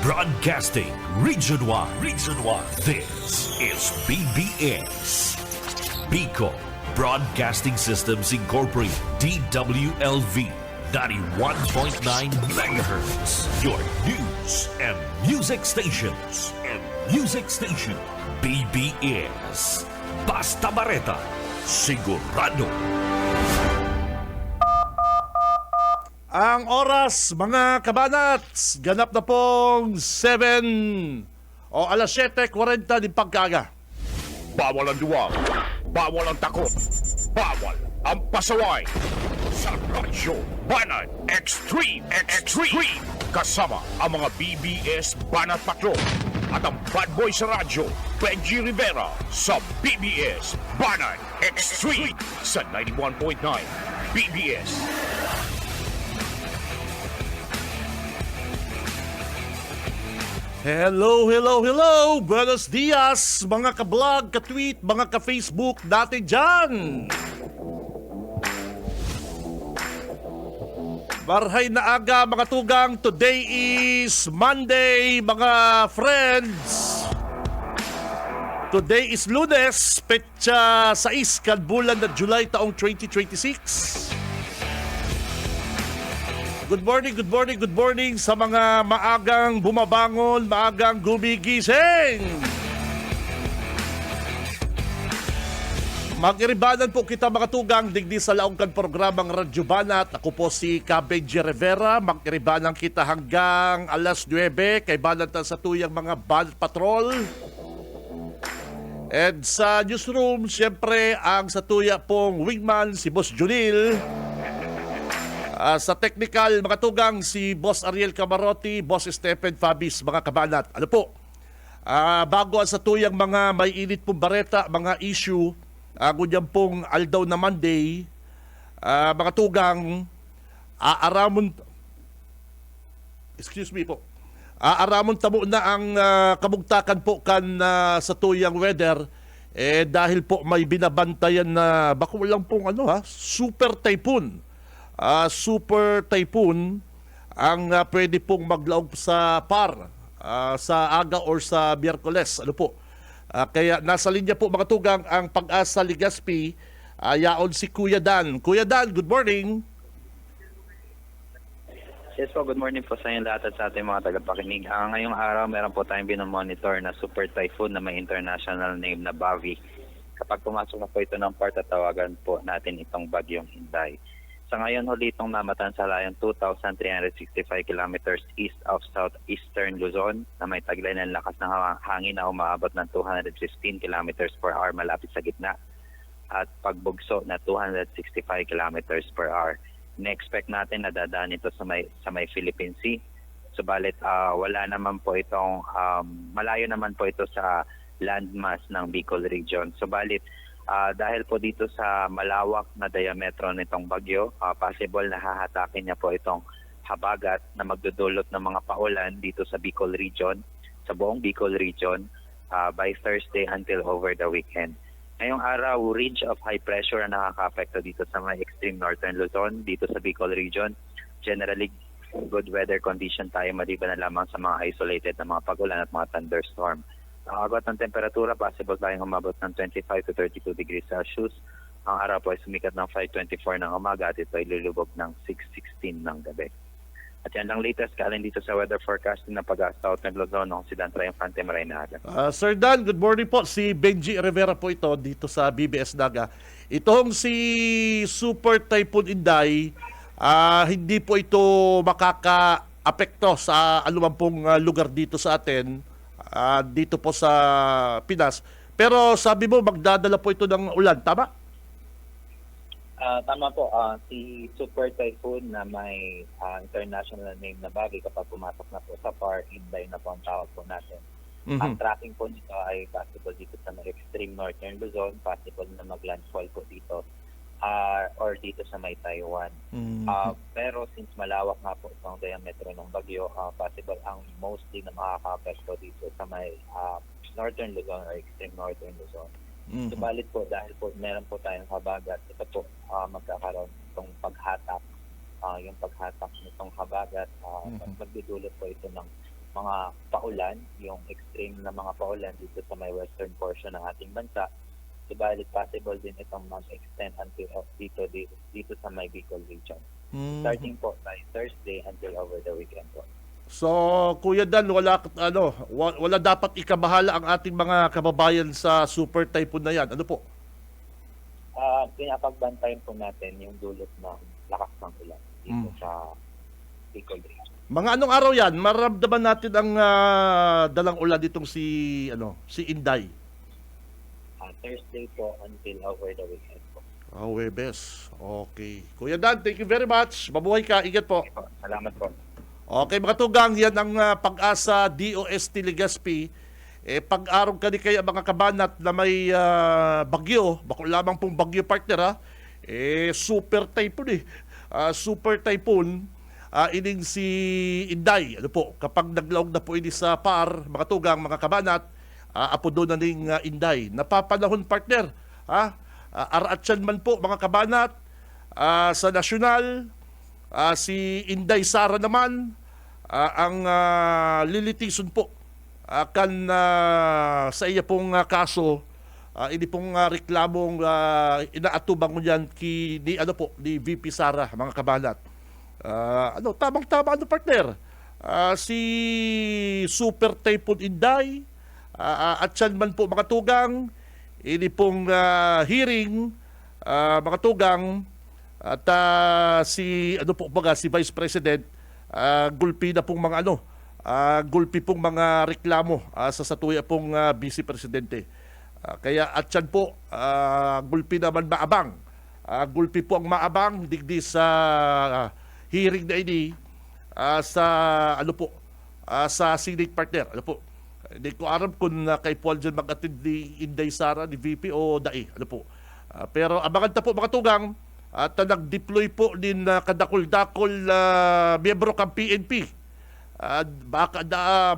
Broadcasting Region 1. Region 1. This is BBS. Bicol Broadcasting Systems Incorporated. DWLV. 91.9 megahertz. Your news and music stations. BBS. Basta Bareta. Sigurado. Ang oras, mga kabanats, ganap na pong 7 o alas 7:40 ng pagkaga. Bawal ang duwag, bawal ang takot, bawal ang pasaway. Sa Radyo Banat Extreme. Kasama ang mga BBS Banat Patrol at ang bad boy sa radyo, Benji Rivera sa BBS Banat Extreme sa 91.9 BBS. Hello! Buenos dias, mga ka-vlog, ka-tweet, mga ka-Facebook natin dyan! Barhay na aga, mga tugang. Today is Monday, mga friends. Today is Lunes, petsa 6, bulan na July taong 2026. Good morning sa mga maagang bumabangon, maagang gumigising. Mag-iribanan po kita mga tugang digdi sa laongkan programang Radyo Banat. Ako po si Benji Rivera. Mag-iribanan kita hanggang alas 9 kay Banat sa tuyang mga Banat Patrol. And sa newsroom, siyempre ang sa tuya pong wingman si Boss Junil. Sa technical, mga tugang, si Boss Ariel Camarotti, Boss Stephen Fabis, mga kabanat. Ano po? Bago ang sa tuyang mga may init pong bareta, mga issue, ganyan pong aldaw na Monday, mga tugang, aaramon tamo na ang kabugtakan po kan sa tuyang weather, dahil po may binabantayan na, baka walang pong super typhoon ang pwede pong maglaog sa PAR sa aga or sa Miyerkules. Ano po? Kaya nasa linya po mga tugang ang Pag-asa Legazpi. Yaon si Kuya Dan. Kuya Dan, good morning. Yes po, good morning po sa inyo lahat at sa ating mga tagapakinig. Ngayong araw, meron po tayong binomonitor na super typhoon na may international name na Bavi. Kapag pumasok na po ito ng PAR, tatawagan po natin itong bagyong Inday. Sa ngayon, huli itong namatan sa layong 2,365 kilometers east of southeastern Luzon na may taglay ng lakas ng hangin na umaabot ng 215 kilometers per hour malapit sa gitna at pagbugso na 265 kilometers per hour. Na-expect natin na dadaan ito sa may Philippine Sea. Subalit, wala naman po itong, malayo naman po ito sa landmass ng Bicol region. Subalit, dahil po dito sa malawak na diametro nitong bagyo, possible na hahatakin niya po itong habagat na magdudulot ng mga paulan dito sa Bicol region, sa buong Bicol region by Thursday until over the weekend. Ngayong araw, ridge of high pressure ang nakaka-apekto dito sa mga extreme northern Luzon, dito sa Bicol region. Generally, good weather condition tayo maliban na lamang sa mga isolated na mga pag-ulan at mga thunderstorm. Ang agot ng temperatura, possible tayong umabot ng 25 to 32 degrees Celsius. Ang araw po ay sumikat ng 5:24 ng umaga at ito ay lulubog ng 6:16 ng gabi. At yan ang latest kaling dito sa weather forecasting ng Pag-asa Southern Luzon ng si Dan Triumphante Marinada. Sir Dan, good morning po. Si Benji Rivera po ito dito sa BBS Naga. Itong si Super Typhoon Inday, hindi po ito makaka-apekto sa anuman pong lugar dito sa atin. Dito po sa Pinas. Pero sabi mo, magdadala po ito ng ulan. Tama? Tama po. Si Super Typhoon na may international name na Bavi, kapag pumasok na po sa PAR, Inday na po ang tawag po natin. Ang tracking po nito ay possible dito sa may extreme northern Luzon, possible na mag-landfall po dito or dito sa may Taiwan. Pero since malawak nga po itong diametro ng bagyo, possible ang mostly na makaka-apekto dito sa may northern Luzon or extreme northern Luzon. Subalit po, dahil po meron po tayong habagat, ito po magkakaroon itong paghatak, yung paghatak nitong habagat, magdudulot po ito ng mga paulan, yung extreme na mga paulan dito sa may western portion ng ating bansa. Subalit possible din itong mag-extend until dito sa may Bicol region. Starting po by Thursday until over the weekend po. So, Kuya Dan, wala dapat ikabahala ang ating mga kababayan sa super typhoon na yan. Ano po? Pinapagbantayan po natin yung dulot ng lakas ng ulan dito sa Bicol region. Mga anong araw yan? Maramdaman natin ang dalang ulan ditong si Inday. Thursday po until over the weekend po. Webes. Okay. Kuya Dan, thank you very much. Mabuhay ka. Ingat po. Okay po. Salamat po. Okay, mga tugang, yan ang Pag-asa DOST Legazpi. Pag-araw ka ni kaya mga kabanat na may bagyo, bako lamang pong bagyo partner super typhoon super typhoon, ining si Inday. Ano po, kapag naglaog na po ini sa PAR, mga tugang, mga kabanat, apo doon na ning Inday. Napapanahon partner, araatyan man po mga kabanat, sa nasyonal, si Inday Sara naman, ang lilitison po sa iya pong kaso, ini pong reklamong inaatubang niyan ni VP Sara, mga kabanat. Tamang-tama partner. Si Super Typhoon Inday, at yan man po mga tugang, ini pong hearing, mga tugang, at si Vice President, gulpi na pong mga gulpi pong mga reklamo sa satuya pong Vice Presidente. Kaya at yan po, gulpi naman maabang. Gulpi po ang maabang digdi sa hearing na ini sa Senate partner. Hindi ko alam kung kay Paul dyan mag-attend ni Inday Sara, ni VP o DAI. Pero abangan na po mga tugang, at nag-deploy po din kadakol-dakol miyembro kang PNP. Baka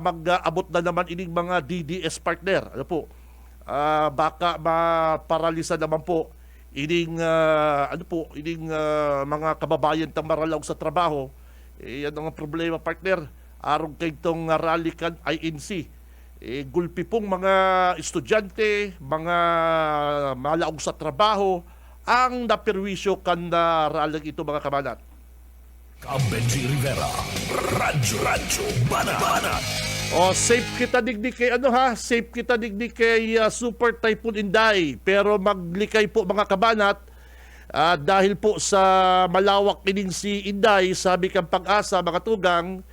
mag-abot na naman ining mga DDS partner. Baka maparalisa naman po ining mga kababayan tang maralaw sa trabaho. Yan ang problema partner. Arong kay itong rally kan INC. Gulpi pong mga estudyante, mga malaog sa trabaho, ang naperwisyo kan na ralang ito mga kabanat. Benji Rivera, Radyo Banat. Safe kita digdi kay safe kita digdi kay Super Typhoon Inday, pero maglikay po mga kabanat dahil po sa malawak ining si Inday, sabi kang Pag-asa mga tugang,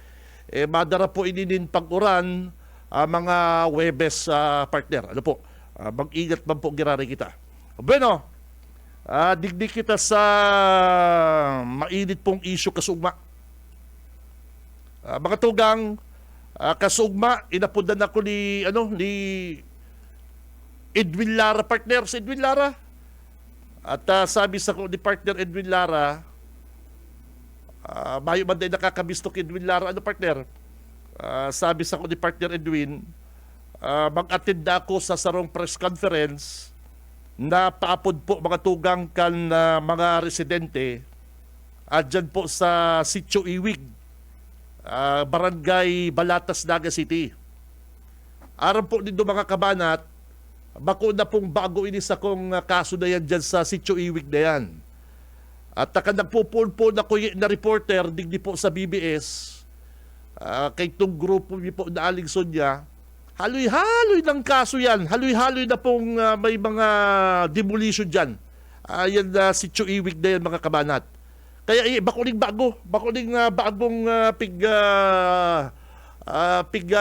madara po ininin pag-uran mga Webes partner. Mag-ingat man po girari kita. Bueno, digdi kita sa mainit pong issue kasugma. Mga tugang, kasugma, inapundan ako ni Edwin Lara partner, si Edwin Lara. At sabi sa ko ni partner Edwin Lara, mayo man din nakakabisto kay Edwin Lara, partner? Sabi sa ko ni partner Edwin, mag-attend ako sa sarong press conference na paapod po mga tugang kan mga residente dyan po sa Sitio Iwig, Barangay Balatas, Naga City. Aram po dito mga kabanat, bako na pong bago ini sa kong kaso na yan dyan sa Sitio Iwig na yan. At nagpupun po na na reporter digdi po sa BBS, kay itong grupo po na Aling Sonia, haloy-haloy ng kaso yan. Haloy-haloy na pong may mga demolition dyan. Yan Sitio Iwig na yan mga kabanat. Kaya bakuling bagong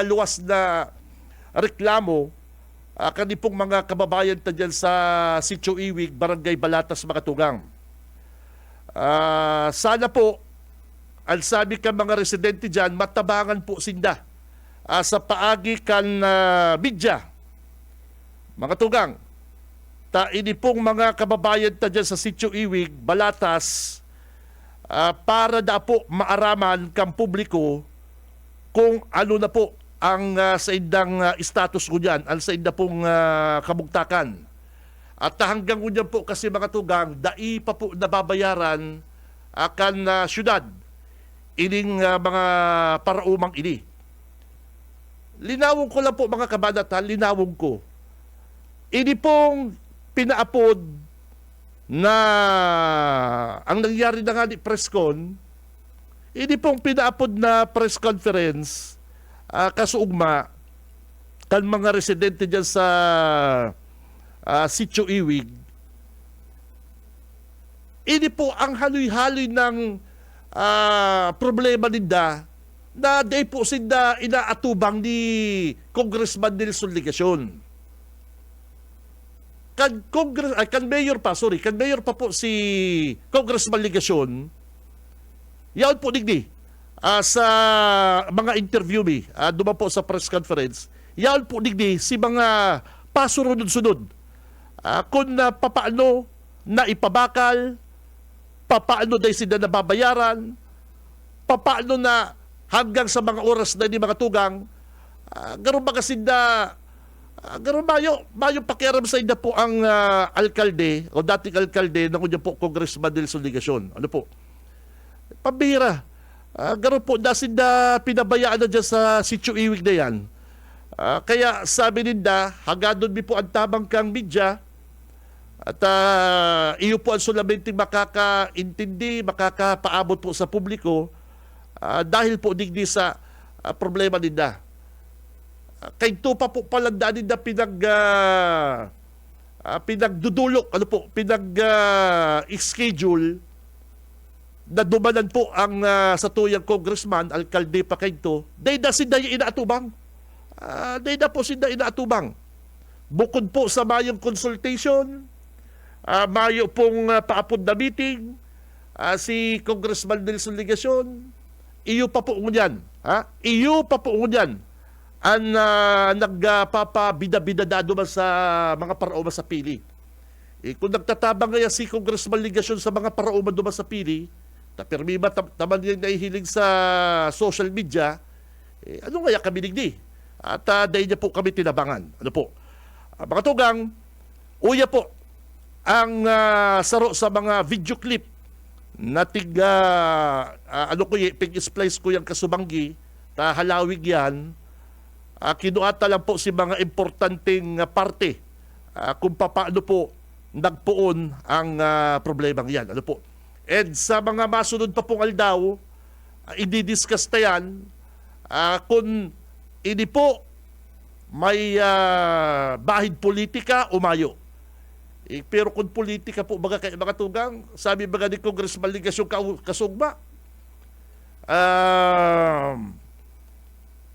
luwas na reklamo kanipong mga kababayan ta dyan sa Sitio Iwig, Barangay Balatas, mga tugang. Sana po, ang sabi ka mga residente dyan, matabangan po sinda sa paagi kan media. Mga tugang, ini pong mga kababayan ta dyan sa Sitio Iwig, Balatas, para da po maaraman kang publiko kung ano na po ang sa indang status ko dyan, ang sa inda pong kabugtakan. At hanggang unyan po kasi mga tugang, dai pa po nababayaran akan syudad ining mga paraumang ini. linawon ko lang po mga kabanatan, linawon ko. Ini pong pinaapod na ang nangyari na nga ni Presscon, ini pong pinaapod na press conference kasuugma kan mga residente dyan sa Sitio Iwig. Ini po ang haloy-haloy ng problema ninda na day po sinda inaatubang ni Congressman Nelson Ligacion. Kan mayor pa po si Congressman Ligacion, yaon po digdi sa mga interview duman po sa press conference, yaon po digdi si mga pasurunod-sunod kung papaano na ipabakal, papaano dahil sila nababayaran, papaano na hanggang sa mga oras na ni mga tugang, garon ba kasi na, garon mayo pakiaram sa inda po ang alkalde, o dating alkalde, na kunya po Congressman Nelson Ligacion. Ano po? Pambira. Garon po, dasin na pinabayaan na dyan sa Sitio Iwig na yan. Kaya sabi ninda, hagadon mi po ang tamang kang media, at iyo po ang solamente makakaintindi, makakapaabot po sa publiko dahil po digdi sa problema ninda. Kay to pa po palandaan ninda pinagdudulok, schedule na dumanan po ang sa tuyang congressman, alkalde pa kay to, dahil na sinda yung inaatubang. Dahil na po sinda inaatubang. Bukod po sa mayong consultation, mayo pong paapod na meeting, si Congressman Nelson Ligacion, iyo pa po ngunyan. Iyo pa po ngunyan ang nagpapabida-bida na duman sa mga paraoma sa pili. Kung nagtatabang ngaya si Congressman Ligacion sa mga paraoma duman sa pili, tapirmima taman yung nahihiling sa social media, ano ngaya kami digdi? At dahil niya po kami tinabangan. Ano po? Mga tugang, uya po ang saro sa mga video clip na pig-splice ko yung kasubanggi, halawig yan, kinuata lang po si mga importanteng parte kung paano po nagpuon ang problemang yan. Ano po? And sa mga masunod pa pong aldaw, i-discuss na yan kung ini po may bahid politika o mayo. Pero kung politika po mga tugang, sabi baga ni Congressman Ligacion kasugba,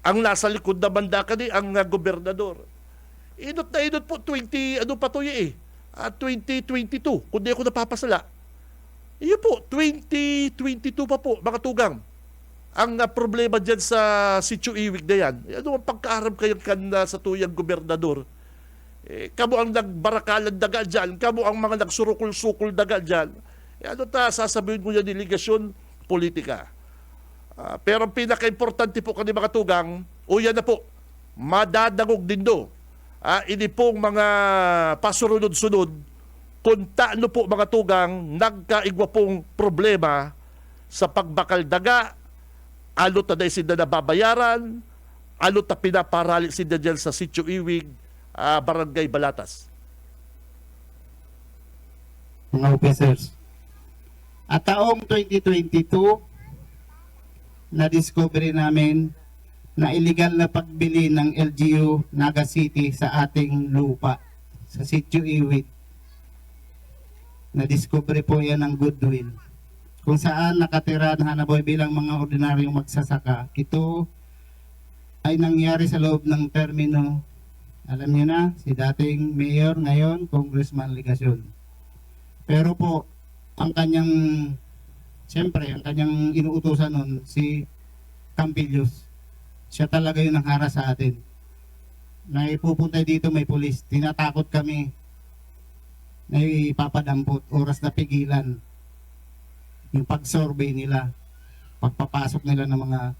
ang nasa likod na banda kani ang gobernador. Inot na inot po 2022, kung di ako napapasala. Iyo po, 2022 pa po, mga tugang. Ang problema dyan sa Sitio Iwig na yan, ano ang pagkaaram kayo sa tuyang gobernador? Kamo ang nagbarakalan daga dyan, kamo ang mga nagsurukul-sukul daga dyan. Ano sasabihin ko yan ni Ligacion? Politika. Pero ang pinaka-importante po kanil mga tugang, yan na po, madadangog din do. Ini pong mga pasurunod-sunod, kung taano po mga tugang, nagkaigwa pong problema sa pagbakal daga, ano ta dahil sila nababayaran, ano ta pinaparali sila dyan sa Sitio Iwig, Barangay Balatas. Mga officers, at taong 2022, na-discovery namin na illegal na pagbili ng LGU Naga City sa ating lupa, sa Sitio Iwig. Na-discovery po yan ng Goodwill. Kung saan nakatira na Hanaboy bilang mga ordinaryong magsasaka. Ito ay nangyari sa loob ng termino. Alam niyo na, si dating mayor ngayon, Congressman Ligacion. Pero po, ang kanyang, siyempre, ang kanyang inuutosan nun, si Campillos. Siya talaga yung nanghara sa atin. Na ipupunta dito may pulis, tinatakot kami na ipapadampot, oras na pigilan. Yung pag-survey nila, pagpapasok nila ng mga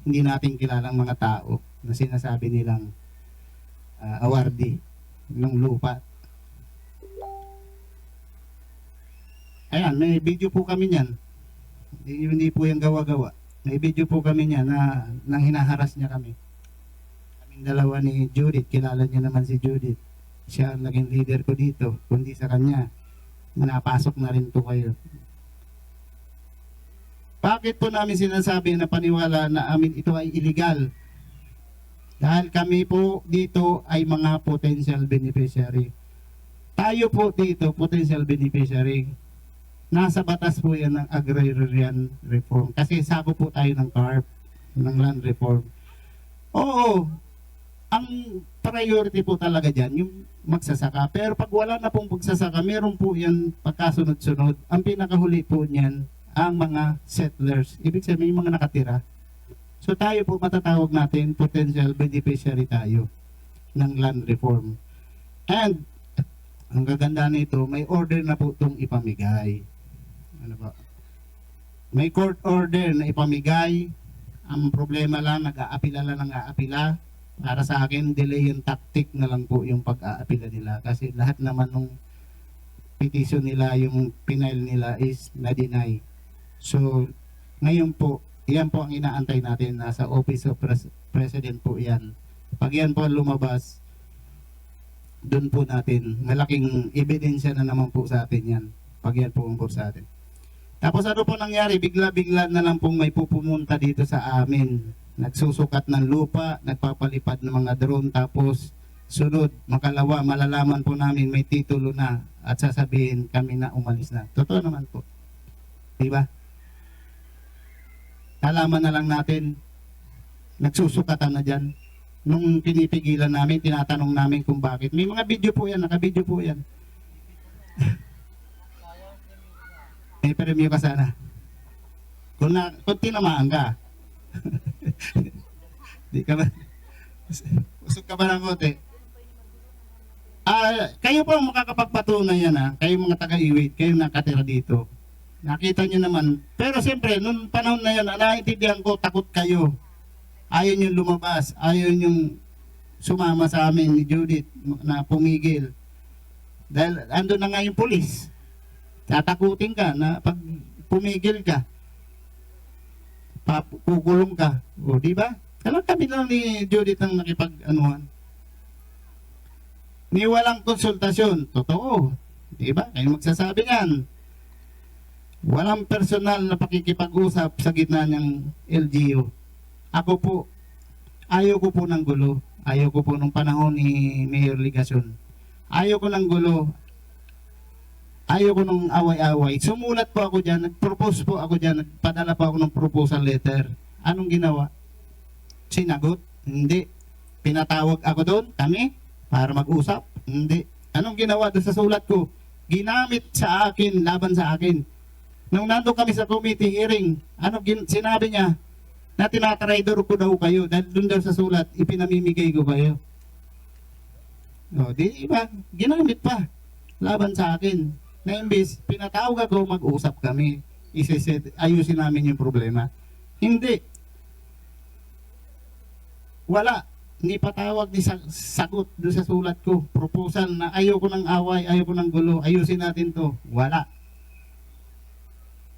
hindi natin kilalang mga tao na sinasabi nilang awardee ng lupa. Ayan, may video po kami niyan. Hindi po yung gawa-gawa. May video po kami niyan na nang hinaharas niya kami. Kami Yung dalawa ni Judith, kilala niyo naman si Judith. Siya ang naging leader ko dito. Kundi sa kanya, manapasok na rin to kayo. Bakit po namin sinasabi na paniwala na amin ito ay illegal? Dahil kami po dito ay mga potential beneficiary. Tayo po dito, potential beneficiary. Nasa batas po yan ng agrarian reform. Kasi sako po tayo ng CARP, ng land reform. Oo, ang priority po talaga dyan, yung magsasaka. Pero pag wala na pong pagsasaka, meron po yan pagkasunod-sunod. Ang pinakahuli po niyan, ang mga settlers. Ibig sabihin, yung mga nakatira. So tayo po matatawag natin, potential beneficiary tayo ng land reform. And, ang gaganda nito, may order na po itong ipamigay. Ano ba? May court order na ipamigay. Ang problema lang, nag-aapila lang ng aapila. Para sa akin, delay and tactic na lang po yung pag-aapila nila. Kasi lahat naman ng petition nila, yung pinail nila is na-deny. So, ngayon po, yan po ang inaantay natin. Nasa Office of President po yan. Pag yan po lumabas, doon po natin, malaking ebidensya na naman po sa atin yan. Pag yan po umpor sa atin. Tapos ano po nangyari? Bigla-bigla na lang pong may pupumunta dito sa amin. Nagsusukat ng lupa, nagpapalipad ng mga drone, tapos sunod, makalawa, malalaman po namin may titulo na at sasabihin kami na umalis na. Totoo naman po. Diba? Kalaman na lang natin, nagsusukatan na dyan. Nung pinipigilan namin, tinatanong namin kung bakit. May mga video po yan, naka-video po yan. May premyo ka sana. Kung tinamaan ka. Di ka ba? Usog ka ba ng konti? Kayo po ang makakapagpatunay yan ha. Kayo mga taga-iwit, kayo nakatira dito. Nakita nyo naman. Pero siyempre, nung panahon na yan, naintindihan ko, takot kayo. Ayaw nyo lumabas, ayaw nyo sumama sa amin ni Judith na pumigil. Dahil ando na nga yung polis. Tatakutin ka na pag pumigil ka, kukulong ka. O, di ba? Kailan kami lang ni Judith ang nakipag-anuhan. Ni walang konsultasyon. Totoo. Di ba? Kayo magsasabi yan. Walang personal na pakikipag-usap sa gitna ng LGU. Ako po, ayaw ko po ng gulo. Ayaw ko po nung panahon ni Mayor Ligason. Ayaw ko ng gulo. Ayaw ko nung away-away. Sumulat po ako dyan. Nag-propose po ako dyan. Nagpadala po ako ng proposal letter. Anong ginawa? Sinagot? Hindi. Pinatawag ako doon, kami, para mag-usap? Hindi. Anong ginawa doon sa sulat ko? Ginamit sa akin, laban sa akin. Nung nandun kami sa committee hearing, sinabi niya, na tinatraidor ko daw kayo dahil doon daw sa sulat, ipinamimigay ko kayo. O, di ba? Ginamit pa. Laban sa akin. Na imbis, pinatawag ako, mag-usap kami. Ayusin namin yung problema. Hindi. Wala. Hindi patawag, ni sagot doon sa sulat ko. Proposal na ayoko ng away, ayoko ng gulo, ayusin natin to. Wala.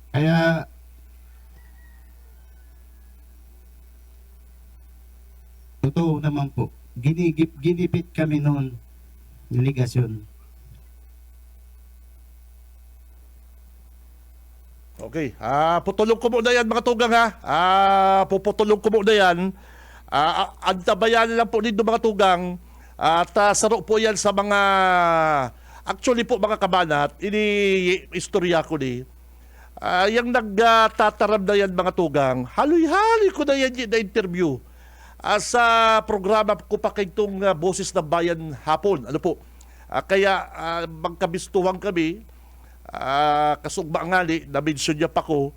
Kaya, totoo naman po, ginipit kami noon, delegasyon. Okay. Putulong ko muna yan mga tugang ha. Puputulong ko muna yan. Antabayan lang po dito mga tugang. At saro po yan sa mga, actually po mga kabanat, ini-istorya ko ni. Yung nagtataram na yan mga tugang, haloy-haloy ko na yan na interview. Sa programa ko pa kayong Boses ng Bayan hapon. Ano po? Kaya magkabistuhan kami. Kasugba nga ni, na-mention niya pa ko.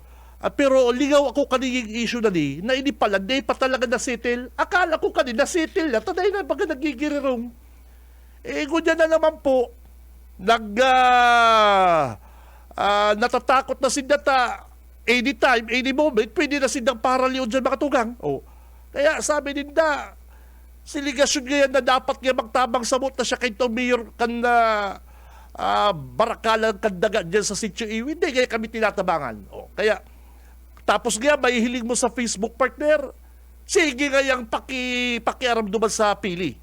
Pero ligaw ako kaniyang issue na na hindi pala, hindi pa talaga na-settle. Akala ko kanina na-settle na. Tanay na baga nagigirirong. Ganyan na naman po. Natatakot na sindata. Anytime, any moment, pwede na sindang paraliyon dyan mga tugang. Kaya sabi ninda, si Ligasyon ngayon na dapat nga magtabang samot na siya kay Mayor kan barakalang kandaga dyan sa Sitio Iwi. Hindi kaya kami tinatabangan. Kaya, tapos nga, may hiling mo sa Facebook partner. sige nga yung pakiaram duman sa pili.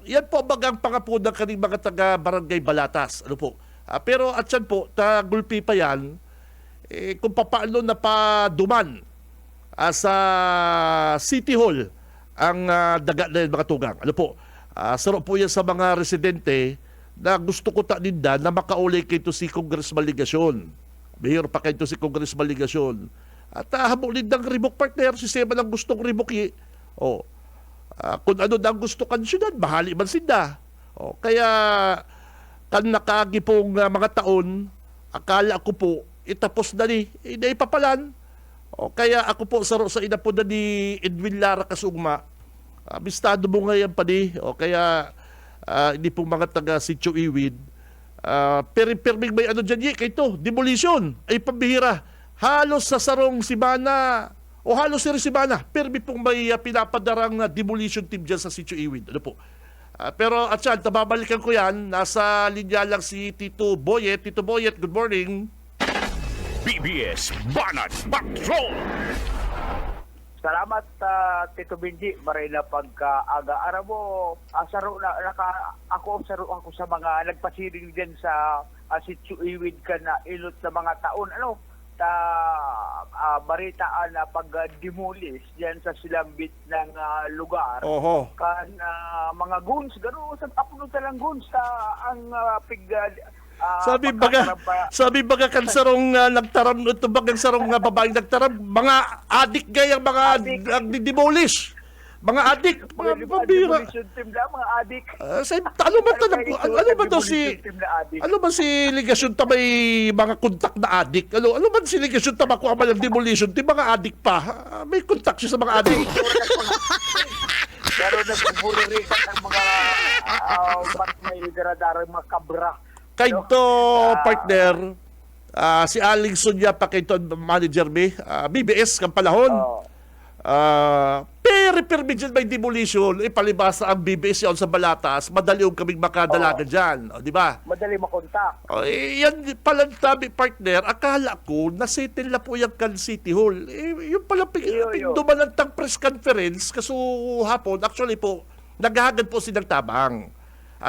Yan po bagang pangapunan kaning mga taga Barangay Balatas. Ano po? Pero at yan po, tagulpi pa yan, kung papaano na paduman sa City Hall ang daga na yan, mga tugang. Ano po? Saro po yan sa mga residente na gusto ko ninda na makaulay kayo si Congressman Ligasyon. Bihir pa kayo si Congressman Ligasyon. At hamulin ng remoke partner, si Sema lang gustong remoke. Kung ano na ang gusto kansyonan, bahali man sinda. Kaya, kan nakagi pong mga taon, akala ko po, itapos na ni, ipapalan. Kaya ako po, saro sa ina po na ni Edwin Lara Kasugma, bistado mo ngayon pa ni, kaya, hindi pong mga taga Sitio Iwid, perming may ano dyan, kay ito, demolition, ay pambihira. Halos sa sarong Sibana, o halos si Sibana, permi pong may pinapadarang na demolition team dyan sa Sitio Iwid. Ano po? Pero at yan, tababalikan ko yan, nasa linya lang si Tito Boyet. Tito Boyet, good morning. BBS Banat Patrol! Salamat, Tito Benji. Maray na pagka-aga. Aram mo, ako sa mga nagpasiring din sa Sitio Iwid ka na ilot sa mga taon. Baritaan na pag-demolish diyan sa silambit ng lugar. Oho. Kan mga guns, gano'n sa tapos lang guns ang sabi baga kan sarong nagtaram ito bagang sarong babaeng nagtaram mga adik gayang mga demolish. Mga adik, mga pambira. Mga adik. Ano ba si Ligasyon ta may mga kontak na adik? Ano ba si Ligasyon ta makuha man ng demolition? Di mga adik pa. May kontak siya sa mga adik. Pero nagpupurikan ang mga ba't may daradarang mga kabra. Kayo partner, si Aling Sonia pa kayo manager BBS kang palahon. Permit may demolition, ipalibasa ang BBS yun sa Balatas, madali yung kaming makadalaga dyan. Di ba? Madali makontak. Yan pala tabi partner, akala ko nasettle na po yung kan City Hall. Yung pala dumalantang press conference, kaso hapon, actually po, naghahagad po silang tabang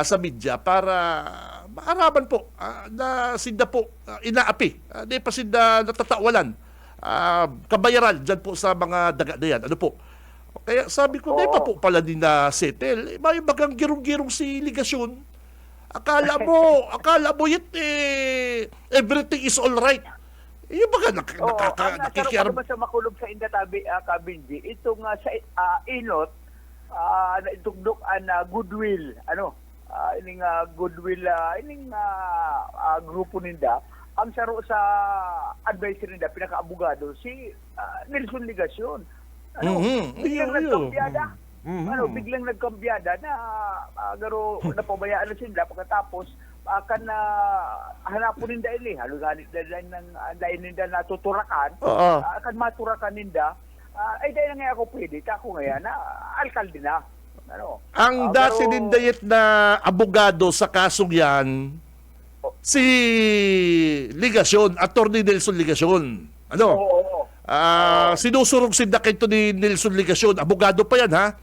sa media para maaraman po na sinda po inaapi. Di pa sinda natatawalan. Kabayaran dyan po sa mga daga na yan. Ano po? Kaya sabi ko, di pa po pala din na settle. May bagang girong-girong si Ligasyon. Akala mo everything is all right. Yung baga nakikiaram. Ang sa makulog sa Indatabi, Kabinji, itong sa inot, na itugdok na goodwill, ining goodwill, ining grupo ninda, ang saro sa advisor nila, pinaka-abogado, si Nelson Ligasyon. Biglang nagkambyada. Biglang nagkambyada na napabayaan na sila pagkatapos hanapon ninda ini. Haluganit na ng lain ninda natuturakan. Kan maturakan ninda, ay dahil na nga ako pwede. Ako ngayon na alkalde na. Ang dati nindayet na abogado sa kasong yan, si Ligasyon, Attorney Nelson Ligasyon. Oo. Sinusurog sinda kayo ni Nelson Ligasyon. Abogado pa yan, ha?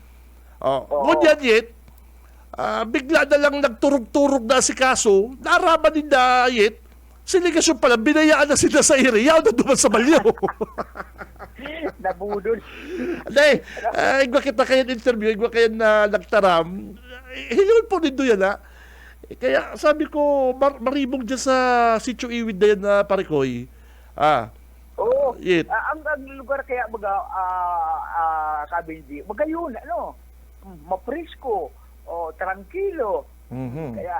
Ngunyan yet, bigla na lang nagturog-turog na si kaso, naraman din na yet, si Ligasyon pala, binayaan na sila sa iriyaw na duman sa balyo. Nabudol. Hindi, igwa kita kayo interview, igwa kayo na nagtaram. Hilyon po nindo yan, ha? Kaya sabi ko, maribong dyan sa Sitio Iwid na yan na Parikoy. Oo. Yet. Ang lugar kaya Kabinji, magayon, mapresko, tranquilo. Kaya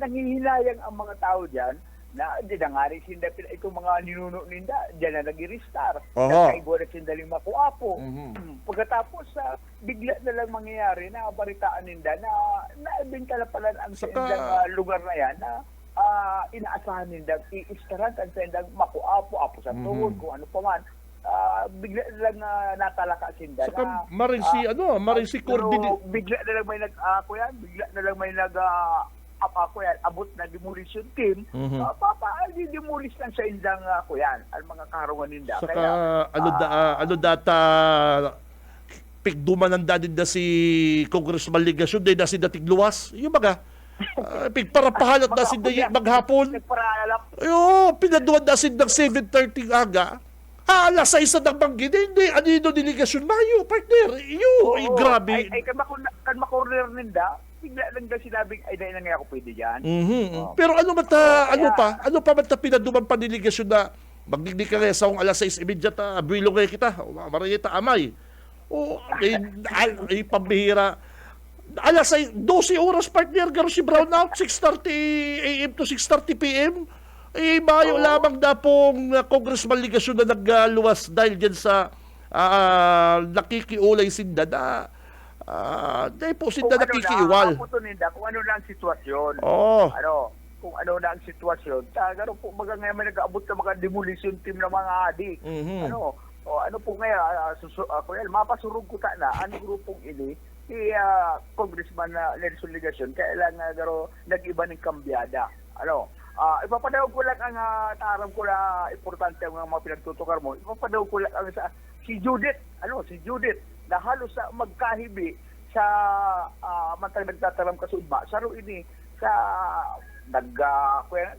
nangihilayang ang mga tao dyan na di na nga rin sinda itong mga ninuno ninda, dyan na nag-i-restar. Kaigo na sindaling makuapo. Pagkatapos, bigla na lang mangyayari na baritaan ninda na naibenta na pala ang lugar na yan na inaasahan ninda, i-istaran kan sindang makuapo, apo sa tuhod, kung ano pa man. Bigla na lang natalaka sinda na Marin si Coordinate. Bigla na lang may abot na demolition team, demolish lang sa indang ang mga kaharungan ninda. Saka, data, pigdumananda din na si Congressman Ligasyon din na si dating luwas. Yung mga pigparapahalat na si maghapon. Nagparaalap. Ayo, pinaduan na sin ng 7:30 aga. Alas 6 ng banggit. Hindi, anino delegasyon mayo, partner. Iyo, ay grabe. Ay kan makorner ninda, bigla lang daw sinabing, ay dahil na nga ako pwede dyan. Pero ano pa man ta pinaduman pa delegasyon na magdigdi ka nga sa alas 6:30 ta, buwilo nga kita. Marayita amay. Ay pambihira. Alas 12 oras partner garo si brownout 6:30 AM to 6:30 PM. Mayo lamang na pong Congressman Ligasyon na nagluwas dahil dyan sa nakikiulay sinda na dahil po sinda nakikiiwal. Kung ano na ang sitwasyon. Kung ano na ang sitwasyon. Garo po mga ngayon may nag-aabot ng mga demolition team ng mga adik. Ano po ngayon, mapasurog ko na ang grupong ini si Congressman Nelson Ligasyon kailangan garo nag-iba ng kambyada. Ipapadawag ko lang ang taram ko na importante ang mga pinagtutukar mo. Ipapadawag ko lang ang si Judith na halos sa magkahibi sa mantang nagtataram kasudma. Saro ini sa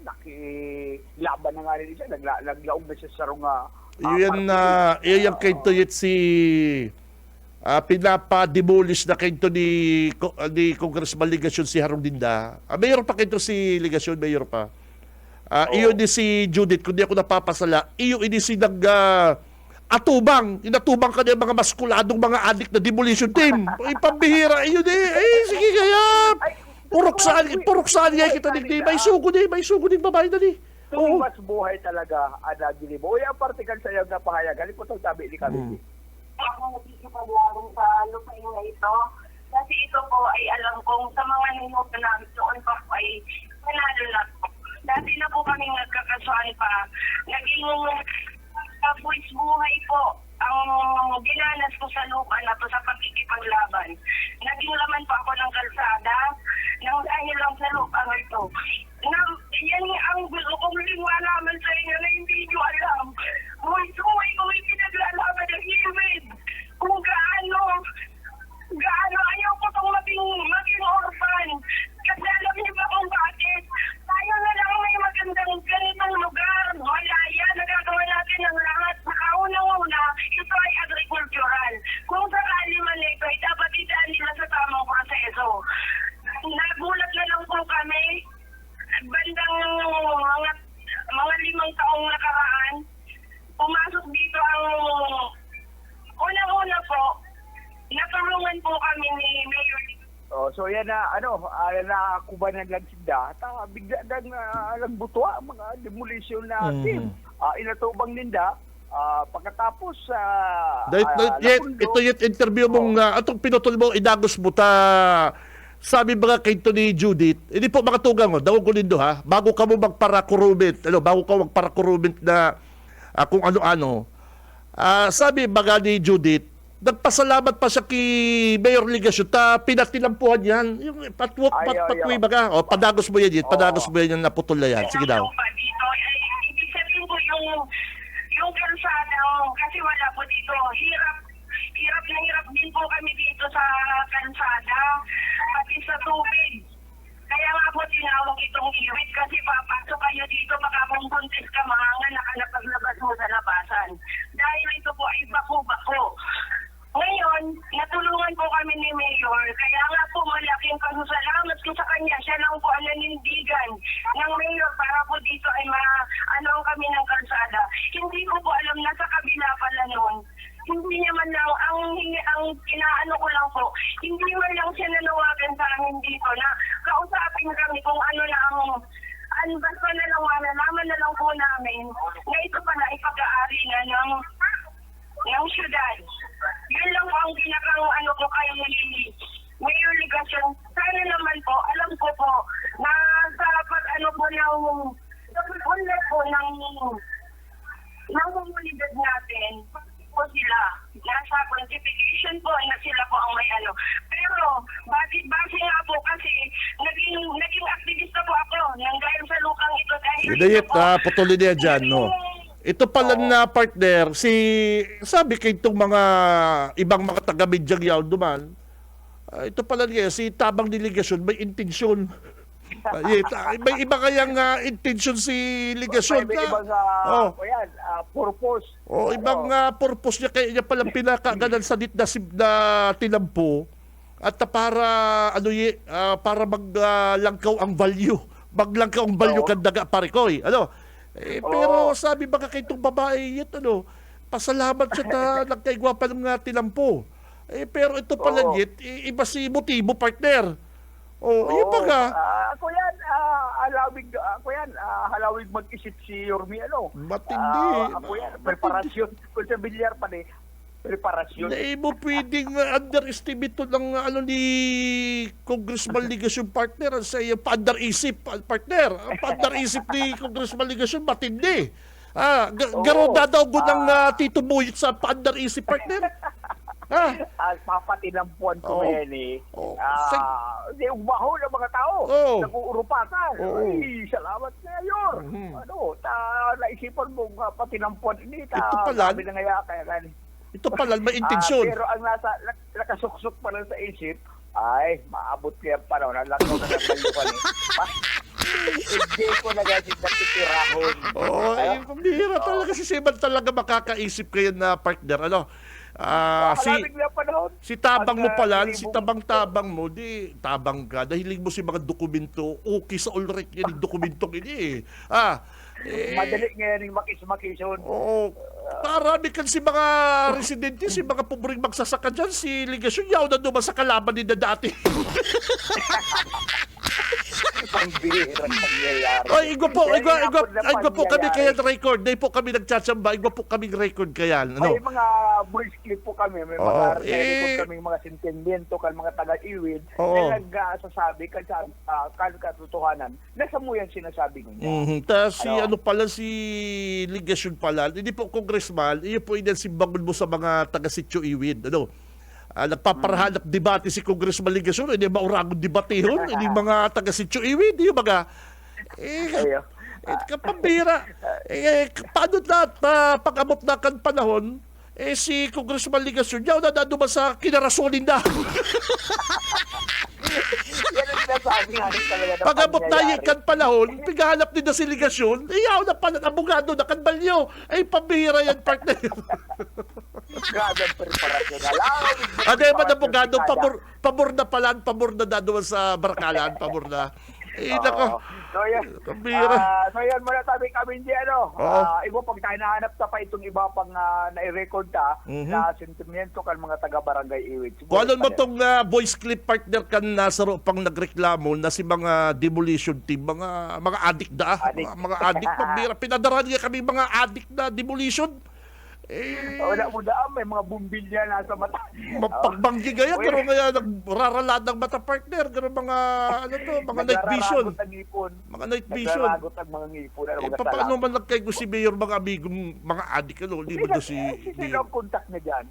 nakilaban na nga rin siya, naglaog na siya sa sarong iyan kay Tuyit si pinapa-demolish na kento ni Congressman Ligasyon si Harong Dinda. Mayor pa kento si Ligasyon, mayor pa. Iyo ni si Judith, kung di ako napapasala, iyo ini si inatubang ka niya mga maskuladong mga adik na demolition team. Ay, pambihira, iyo di. Ay, sige kaya. Purok saan niya kita digdi. May sugo din babae na di. Tumiwas buhay talaga, Adagili mo. Uy, ang partikan sa iyo na pahayag. Ano po itong sabi ni kami? Ako nagkikipaglarong sa lupain na ito. Kasi ito po ay alam kong sa mga ninuto namin doon pa po ay panalo na po. Dati na po kami nagkakasuhan pa. Naging kapuis buhay po ang dinanas ko sa lupa na to sa pagkikipaglaban. Naging laman pa ako ng kalsada nang dahil lang sa lupa na ito. Yan ang gusto kong liwalaman sa inyo na hindi nyo alam. Buhay ko may pinaglalaban ng Ilwid. Kung gaano ayaw ko itong maging orphan. Kasi alam niyo ba kung bakit? Tayo na lang may magandang ganitong lugar. Malaya, nagagawa natin ang lahat. Nakaunang-una, ito ay agricultural. Kung sakali man ito, ay dapat idaan nila sa tamang proseso. Nagulat na lang po kami. Bandang mga 5 taong nakaraan, pumasok dito ang unang-una po, natulungan po kami ni Mayor. So yan na, nakubanan lang sinda. Bigla lang butwa ang mga demolition na team. Inatubang ninda. Pagkatapos ito yung interview mong atong pinutol mo, inagos mo ta. Sabi ba kay ni Judith, hindi po makatugang daw ko lindo ha, bago ka mo magparakurumit, na kung ano-ano. Sabi ba ni Judith, nagpasalamat pa siya kay Mayor Ligasyon, pinatilampuhan yan. Yung patwi baga, padagos mo yan, yung naputol na yan. Sige daw. Dito, ibig sabihin po yung kalsada, kasi wala po dito, hirap na hirap din po kami dito sa kalsada, pati sa tubig. Kaya nga po tinawag itong iwit kasi papasok kayo dito, makakumbuntis ka, manganganak na paglabas mo sa labasan. Dahil ito po ay bako-bako. Ngayon, natulungan po kami ni Mayor, kaya nga po malaking pasasalamat ko sa kanya. Siya lang po ang nanindigan ng Mayor para po dito ay kami ng kalsada. Hindi ko po alam na sa kabila pala noon. Hindi niya man lang, ang inaano ko lang po, hindi man lang siya nanawagan sa amin dito na kausapin kami kung ano na basta na lang, malalaman na lang po namin na ito pala ay pag-aari na ng syudad. Yun lang po ang pinakang ko kay Mayor Ligasyon. Sana naman po, alam ko po, na sa ng komunidad natin, po sila. Nasa quantification po na sila po ang may Pero, base nga po kasi, naging aktivista po ako nang dahil sa lukang ito. Dahil Idayit, putulin niya dyan, no? Ito pala na partner, sabi kay itong mga ibang mga taga-medyang yaw duman, ito pala niya, si tabang delegasyon may intensyon. May iba kayang intensyon si ligasyon. May ibang purpose. Ibang purpose niya, kaya niya palang pinakaganan sa na tinampo at para para maglangkaw ang value. Maglangkaw ang value kan daga parikoy. Pero sabi baka kay itong babae yun, pasalamat siya na nagkaigwapan ng tinampo. Pero ito pala yun, iba si motibo, partner. Yun baga. Ako yan, halawig mag-isip si Yormi, Matindi. Ako yan, preparasyon. Kung sa bilyar pa preparasyon. Hindi mo pwedeng underestimate to ng ni Congressman Ligasyon, partner, sa iyo pa-underisip, partner. Ang pa-underisip ni Congressman Ligasyon, matindi. Garo dadaw ko ng Tito Buyit sa pa-underisip, partner. Papatinampuan ko yan hindi umaho ng mga tao. Nag-uurupatan. Ay, salamat Mayor. Naisipan mo patinampuan ini. Ito pala. Sabi na nga kaya ito pala, may intensyon. Pero ang nakasuksok pa lang sa isip, ay, maabot kaya pa na, nalakaw na ng balukan Hindi ko na kasi natitirahon. Pambihira talaga si Seban talaga makakaisip kayo na partner. Si tabang mo pala, si tabang mo, di tabang ka. Dahil mo si mga dokumento, okay sa all right yan, yung dokumentong ini madali ngayon yung makis-makison. Marami kan si mga residente, si mga pubring magsasaka dyan, si Ligasyon yaw na duman sa kalaban nila dati. Ang bihirang pangyayari. Igwa po kami kaya record. Dahil po kami nagtsatsamaba, igwa po kami record kaya. May mga voice clip po kami, may mga record kami, mga sentimiento, mga taga-iwid, na nagsasabi katotohanan, nasa mo yan sinasabi niya. Tapos si Ligasyon pala, hindi po congressman, iyo po yan si bangon mo sa mga taga-sityo iwid. Nagpaparahanap debate si Congressman Ligasyon, hindi mauragong debatehon, hindi mga taga-sityo iwid, hindi baga. Kapambira. Paano pag-abot na kan panahon, si Congressman Ligasyon, yaw na naduman sa kinarasonin na. Yan ang sinasabi nga rin talaga na pag-abot na pangyayari. yung kan panahon, pighanap din na si Ligasyon, yaw na pala abogado na kan balyo. Pambira yan, partner. Grabe ang preparasyon. Ba na abogado, pabor na pala, pabor na daduman sa barakalan, pabor na. Nako. Pambira. So yan muna tabi kami hindi iba pag tayo nahanap pa itong iba pang nai-record na sentimento kan mga taga-barangay Iwid. Kung ano mo itong voice clip partner kan nasaro pang nagreklamo na si mga demolition team, mga adik da. Mga adik, pambira. Pinadaran niya kami mga adik na demolition. Wala mo daan, may mga bumbilya nasa mata. Pagbanggi gaya, pero nga nagraralad ng mata partner, gano'n mga, mga night vision. Mga night vision. Nagraragot ang mga ngipon. Paano man nagkaigo si Mayor, mga amigong, mga adik, libo na si Sino ang contact na dyan?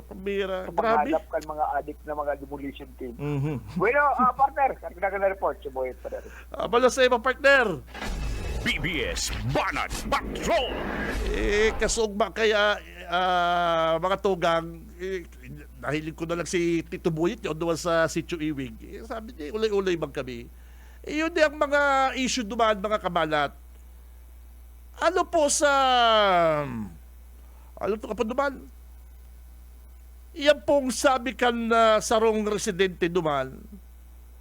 pambira. Grabe. Paghanap ka mga adik na mga demolition team. Bueno, partner, karagdagan na report si Boyet pa rin. Bala sa iba partner. BBS Banat Patrol. Kasugba kaya mga tugang, nahilig ko na lang si Tito Buyit, yun doon sa Sitio Iwig. Sabi niya, ulay-ulay bang kami. Yun din ang mga issue dumaan, mga kabalat. Ano po sa... Ano to kapag dumaan? Iyan pong sabi kan sarong residente dumaan.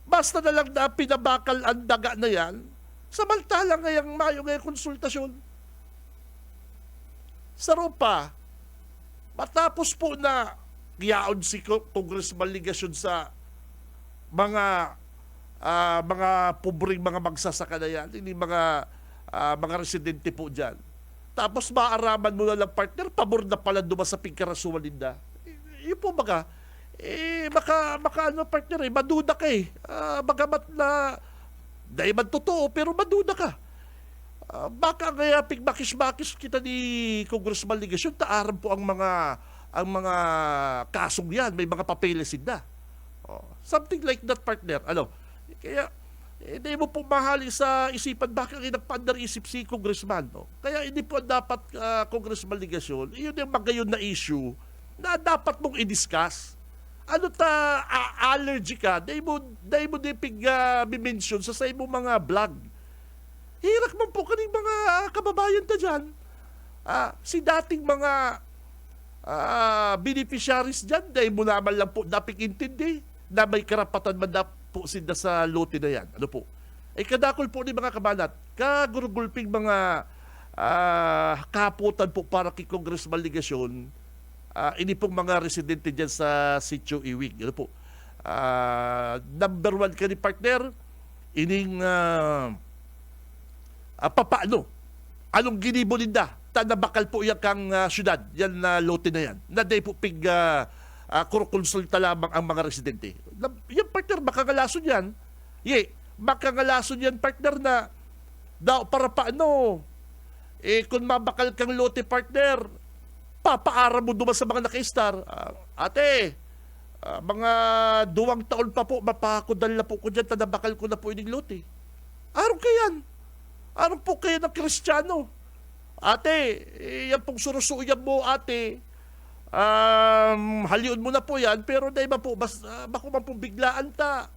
Basta na lang na pinabakal ang daga na yan, samantalang ngayang mayo ngayong konsultasyon. Saro pa, matapos po na giyaon si Congressman Ligasyon sa mga pobring mga magsasaka na yan, hindi mga residente po dyan. Tapos maaraman mo na lang partner, pabor na pala dumas sa pingkarasuan ninda. Yun po baga, baka partner, maduda ka bagamat na dahil man totoo, pero maduda ka. Baka kaya pigmakis-makis kita ni Congressman Ligasyon, taaran po ang mga kasong yan, may mga papeles na. Something like that, partner. Kaya Hindi mo po mahali sa isipan bakit nagpa-under-isip si Congressman. No? Kaya hindi po dapat Congressman Ligasyon, yun yung magayon na issue na dapat mong i-discuss. Ano allergy ka, dahil mo dipig mention sa imong mga vlog. Hirak man po kaning mga kababayan ta dyan. Si dating mga beneficiaries dyan, dahil mo naman lang po napikintindi na may karapatan man na po sila sa lote na yan. Ano po? Kadakol po ni mga kabanat, kagurugulping mga kaputan po para kay Congressman Ligasyon, ini pong mga residente dyan sa Sitio Iwig. Ano po? Number one ka ni partner, ining papaano? Anong ginibo ninda? Tanabakal po yan kang syudad, yan na lote na yan. Na day po pig kurukonsulta lamang ang mga residente. Yung partner, makangalason yan. Makangalason yan, partner, na daw para paano? Kung mabakal kang lote, partner, papaara mo duman sa mga naka-star. Ate, mga 2 taon pa po, mapakudal na po ko dyan, tanabakal ko na po yung lote. Araw kayan. Araw po kayo ng Kristiyano. Ate, yan pong surusuyan mo, ate, haliun mo na po yan, pero dahil ba po, bako man pong biglaan ta.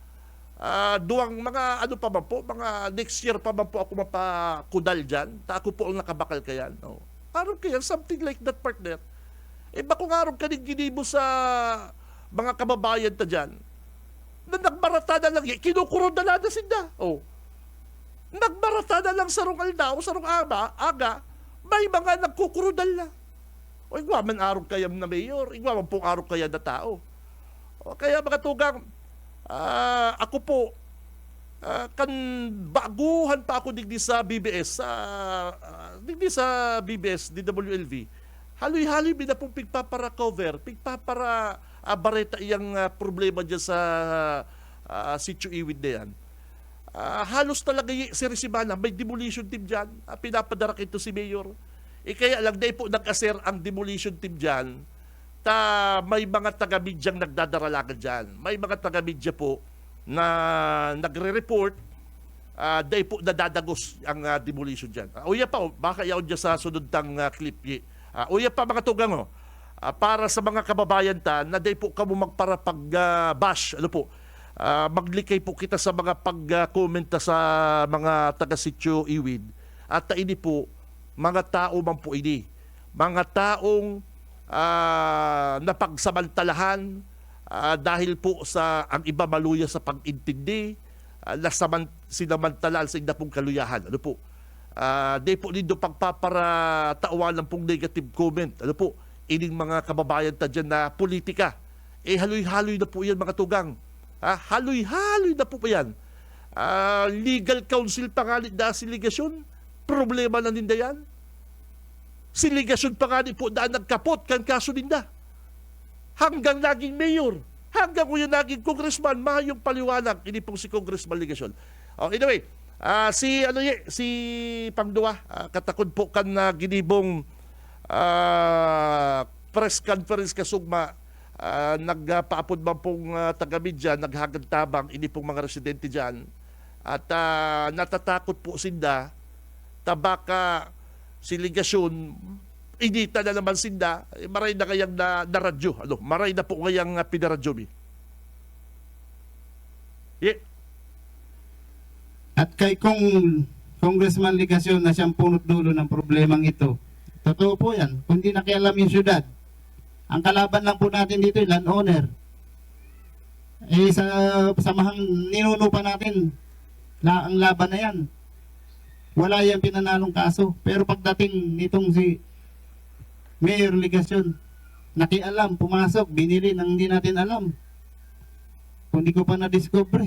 Duwang mga ano pa man po, mga next year pa man po ako mapakudal dyan. Ta ako po ang nakabakal kayan. No? Araw kayan, something like that, partner. Bako nga araw ka ginibo sa mga kababayan ta dyan. Na nagbarata na lang, kinukurod na lang sinda. Nagbarata na lang sa rong aldaw, sa rong aga, may mga nagkukurudal na. Igwaman araw kayam na mayor, igwaman pong araw kaya na tao. Kaya mga tugang, ako po, kan baguhan pa ako digdi sa BBS, DWLV, haloy-haloy na pong pigpapara cover, pigpapara bareta iyang problema dyan sa Sitio Iwid na yan. Halos talaga si Resibana, may demolition team dyan, pinapadarak ito si Mayor. Kaya lang dahil po nag-aser ang demolition team dyan, may mga taga-medyang nagdadaralagan dyan. May mga taga-medya po na nagre-report, dahil po nadadagos ang demolition dyan. Uya pa, baka yaon dyan sa sunod tang clip. Uya pa mga tugang, para sa mga kababayan ta, na dahil po kamo magparapag-bash, ano po, maglikay po kita sa mga pag-komenta sa mga taga-Sitio Iwid. At ini po, mga tao man po ini. Mga taong napagsamantalahan dahil po sa ang iba maluya sa pag-intindi, sinamantalaan sa inda pong kaluyahan. Ano po? Di po nindo pagpapara taawanan pong negative comment. Ano po? Ining mga kababayan ta dyan na politika. Haloy-haloy na po yan mga tugang. Haloy-haloy na po yan. Legal counsel pa nga na siligasyon. Problema na ninda yan. Siligasyon pa nga po na nagkapot kan kaso ninda. Hanggang naging mayor. Hanggang kung yung naging congressman, mahayong paliwanag. Ini pong si Congressman Ligasyon. Anyway, si Pangdua, katakod po kan na ginibong press conference kasugma, nagpaapod man pong taga-media, naghagad tabang, ini pong mga residente dyan. At natatakot po sinda, tabaka siligasyon, inita na naman sinda, maray na kayang na radyo. Maray na po kayang pinaradyo. At kay Congressman Ligasyon na siyang punot dulo ng problemang ito, totoo po yan, kung di nakialam yung syudad. Ang kalaban lang po natin dito, yung landowner. Sa samahang ninuno pa natin, ang laban na yan. Wala yan pinanalong kaso. Pero pagdating nitong si Mayor Ligasyon, nakialam, pumasok, binili nang hindi natin alam. Kung di ko pa na-discover.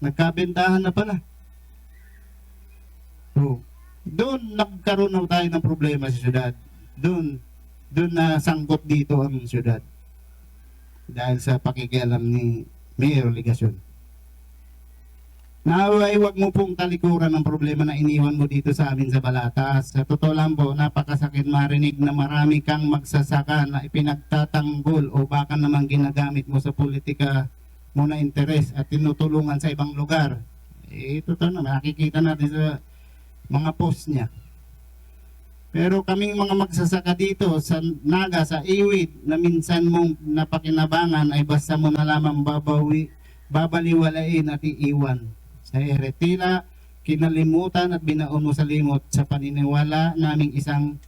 Nagkabentahan na pala. Doon nagkaroon na tayo ng problema sa syudad. Doon na sangkot dito ang syudad. Dahil sa pakikialam ni Mayor Ligasyon. Naway, wag mo pong talikuran ng problema na iniwan mo dito sa amin sa Balatas. Sa totoo lang po, napakasakit marinig na marami kang magsasaka na ipinagtatanggol o baka naman ginagamit mo sa politika muna interes at tinutulungan sa ibang lugar. Ito to na, makikita natin sa mga post niya. Pero kaming mga magsasaka dito sa Naga, sa Iwid, na minsan mong napakinabangan ay basta mo na lamang babaliwalain at iiwan. Sa eretila, kinalimutan at binaon mo sa limot sa paniniwala naming isang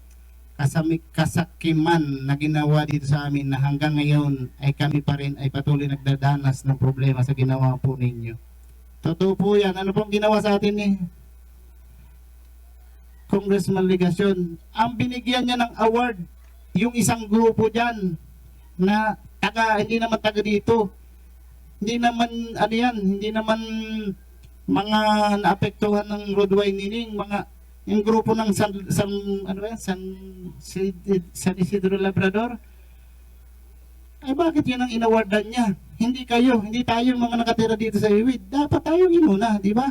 kasakiman na ginawa dito sa amin na hanggang ngayon ay kami pa rin ay patuloy nagdadanas ng problema sa ginawa po ninyo. Totoo po yan. Ano pong ginawa sa atin eh? Congressman Ligasyon, ang binigyan niya ng award, yung isang grupo dyan na hindi naman taga dito. Hindi naman, ano yan, hindi naman mga naapektuhan ng road widening, yung grupo ng San Isidro Labrador. Ay bakit yun ang inawardan niya? Hindi kayo, hindi tayo mga nakatira dito sa Iwid. Dapat tayo inuna, di ba?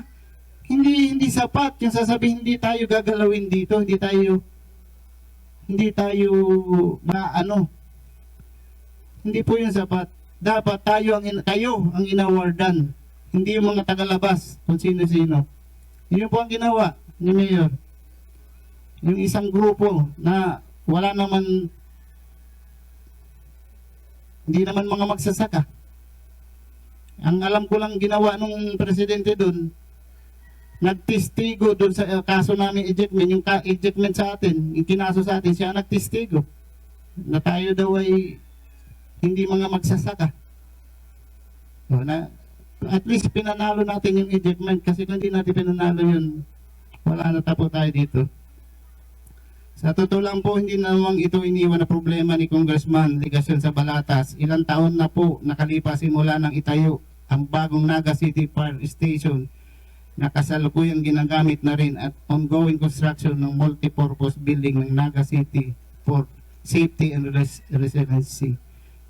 Hindi sapat yung sasabihin hindi tayo gagalawin dito, hindi tayo hindi po yung sapat. Dapat tayo ang inawardan, hindi yung mga tagalabas kung sino-sino. Yun po ang ginawa ni Mayor. Yung isang grupo na wala naman, hindi naman mga magsasaka. Ang alam ko lang ginawa nung presidente doon, nagtestigo doon sa kaso namin ejectment, yung ejectment sa atin, yung kinaso sa atin, siya nagtestigo na tayo daw ay hindi mga magsasaka. So, at least pinanalo natin yung ejectment kasi kung hindi natin pinanalo yun, wala na tapo tayo dito. Sa totoo lang po, hindi namang ito iniwan na problema ni Congressman Ligasyon sa Balatas. Ilang taon na po nakalipas simula nang itayo ang bagong Naga City Fire Station na kasalukuyang ginagamit na rin at ongoing construction ng multipurpose building ng Naga City for safety and resiliency.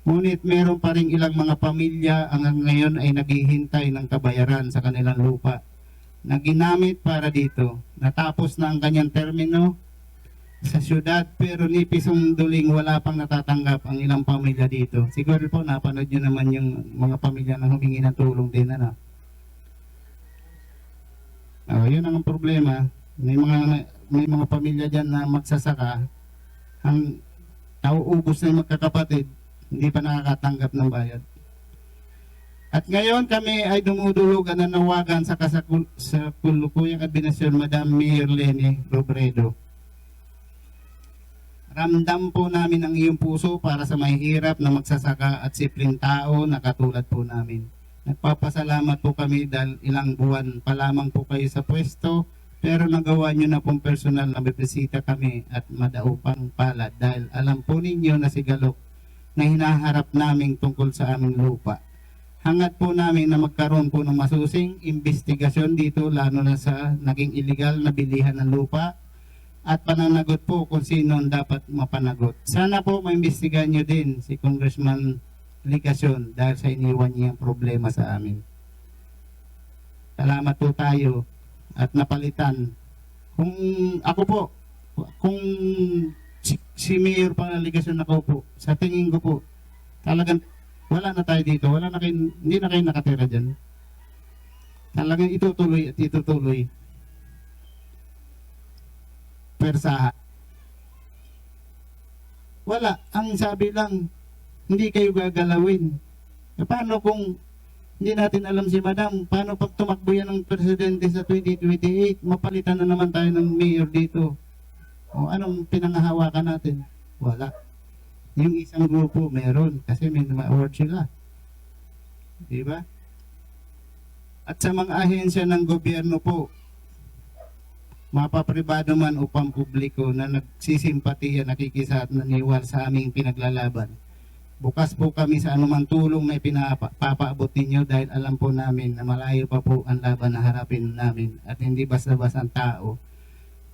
Ngunit meron pa rin ilang mga pamilya ang ngayon ay naghihintay ng kabayaran sa kanilang lupa na ginamit para dito. Natapos na ang kanyang termino sa syudad pero ni pisong duling wala pang natatanggap ang ilang pamilya dito. Siguro po napanood nyo naman yung mga pamilya na humingi ng tulong din. Yun ang problema. May mga pamilya dyan na magsasaka, ang nauubos na yung magkakapatid, hindi pa nakakatanggap ng bayad. At ngayon kami ay dumudulog at nanawagan sa kasakulukuyang administrasyon Madam Mayor Leni Robredo. Ramdam po namin ang iyong puso para sa mahihirap na magsasaka at simpleng tao na katulad po namin. Nagpapasalamat po kami dahil ilang buwan pa lamang po kayo sa pwesto pero nagawa nyo na pong personal na bibisita kami at madaupang palad dahil alam po ninyo na sigalok na hinaharap namin tungkol sa aming lupa. Hangat po namin na magkaroon po ng masusing investigasyon dito lalo na sa naging illegal na bilihan ng lupa at pananagot po kung sino ang dapat mapanagot. Sana po maimbestigahan nyo din si Congressman Ligasyon dahil sa iniwan niyang problema sa amin. Salamat po tayo at napalitan. Kung ako po, kung si Mayor Ligasyon ako po, sa tingin ko po, talagang wala na tayo dito, hindi na kayo nakatira dyan. Talagang itutuloy at itutuloy. Persaha. Wala, ang sabi lang, hindi kayo gagalawin. Paano kung hindi natin alam si Madam, paano pag tumakbo yan ng presidente sa 2028, mapalitan na naman tayo ng mayor dito. O anong pinangahawakan natin? Wala. Yung isang grupo meron kasi may award sila. Diba? At sa mga ahensya ng gobyerno po, mapapribado man o pampubliko na nagsisimpatiya, nakikisa at naniwal sa aming pinaglalaban. Bukas po kami sa anumang tulong na ipinapaabot ninyo dahil alam po namin na malayo pa po ang laban na harapin namin at hindi basta-basta ang tao.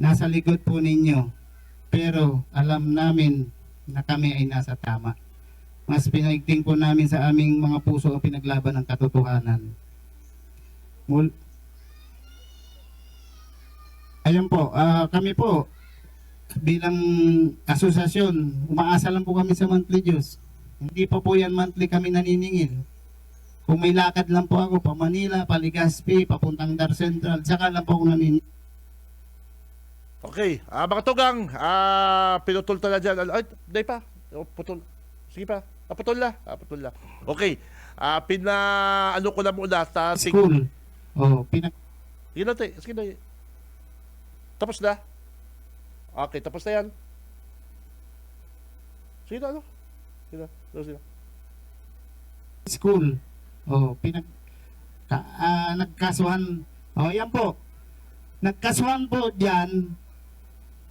Nasa likod po ninyo, pero alam namin na kami ay nasa tama. Mas pinaigting po namin sa aming mga puso ang pinaglaban ng katotohanan. Ayun po, kami po bilang asosasyon, umaasa lang po kami sa monthly dues. Hindi pa po yan monthly kami naniningil. Kung may lakad lang po ako pa Manila, pa Legazpi, papuntang Dar Central, saka lang po ako Okay, mga tugang, pinutol tala dyan. Ay, day pa. Putol. Sige pa. Putol na. Putol na. Okay, ano ko na muna. school. Oh, Yun natin. Sige na. Tapos na. Okay, tapos na yan. Sige na, ano? Sige na. Sige na. school. Oh, nagkasuhan. Oh, yan po. Nagkasuhan po diyan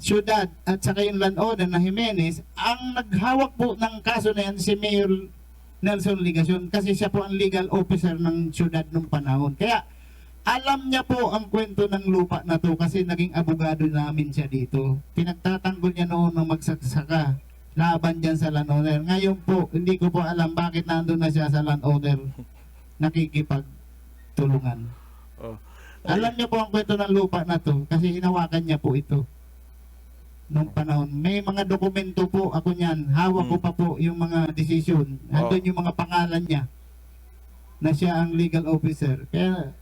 syudad at saka yung landowner na Jimenez. Ang naghawak po ng kaso na yan si Mayor Nelson Ligacion kasi siya po ang legal officer ng syudad nung panahon. Kaya alam niya po ang kwento ng lupa na to kasi naging abogado namin siya dito. Pinagtatanggol niya noon ng magsasaka laban dyan sa landowner. Ngayon po, hindi ko po alam bakit nandun na siya sa landowner nakikipagtulungan. Oh. Alam niya po ang kwento ng lupa na to kasi hinawakan niya po ito nung panahon. May mga dokumento po ako niyan. Hawak ko pa po yung mga desisyon. Andun yung mga pangalan niya na siya ang legal officer. Kaya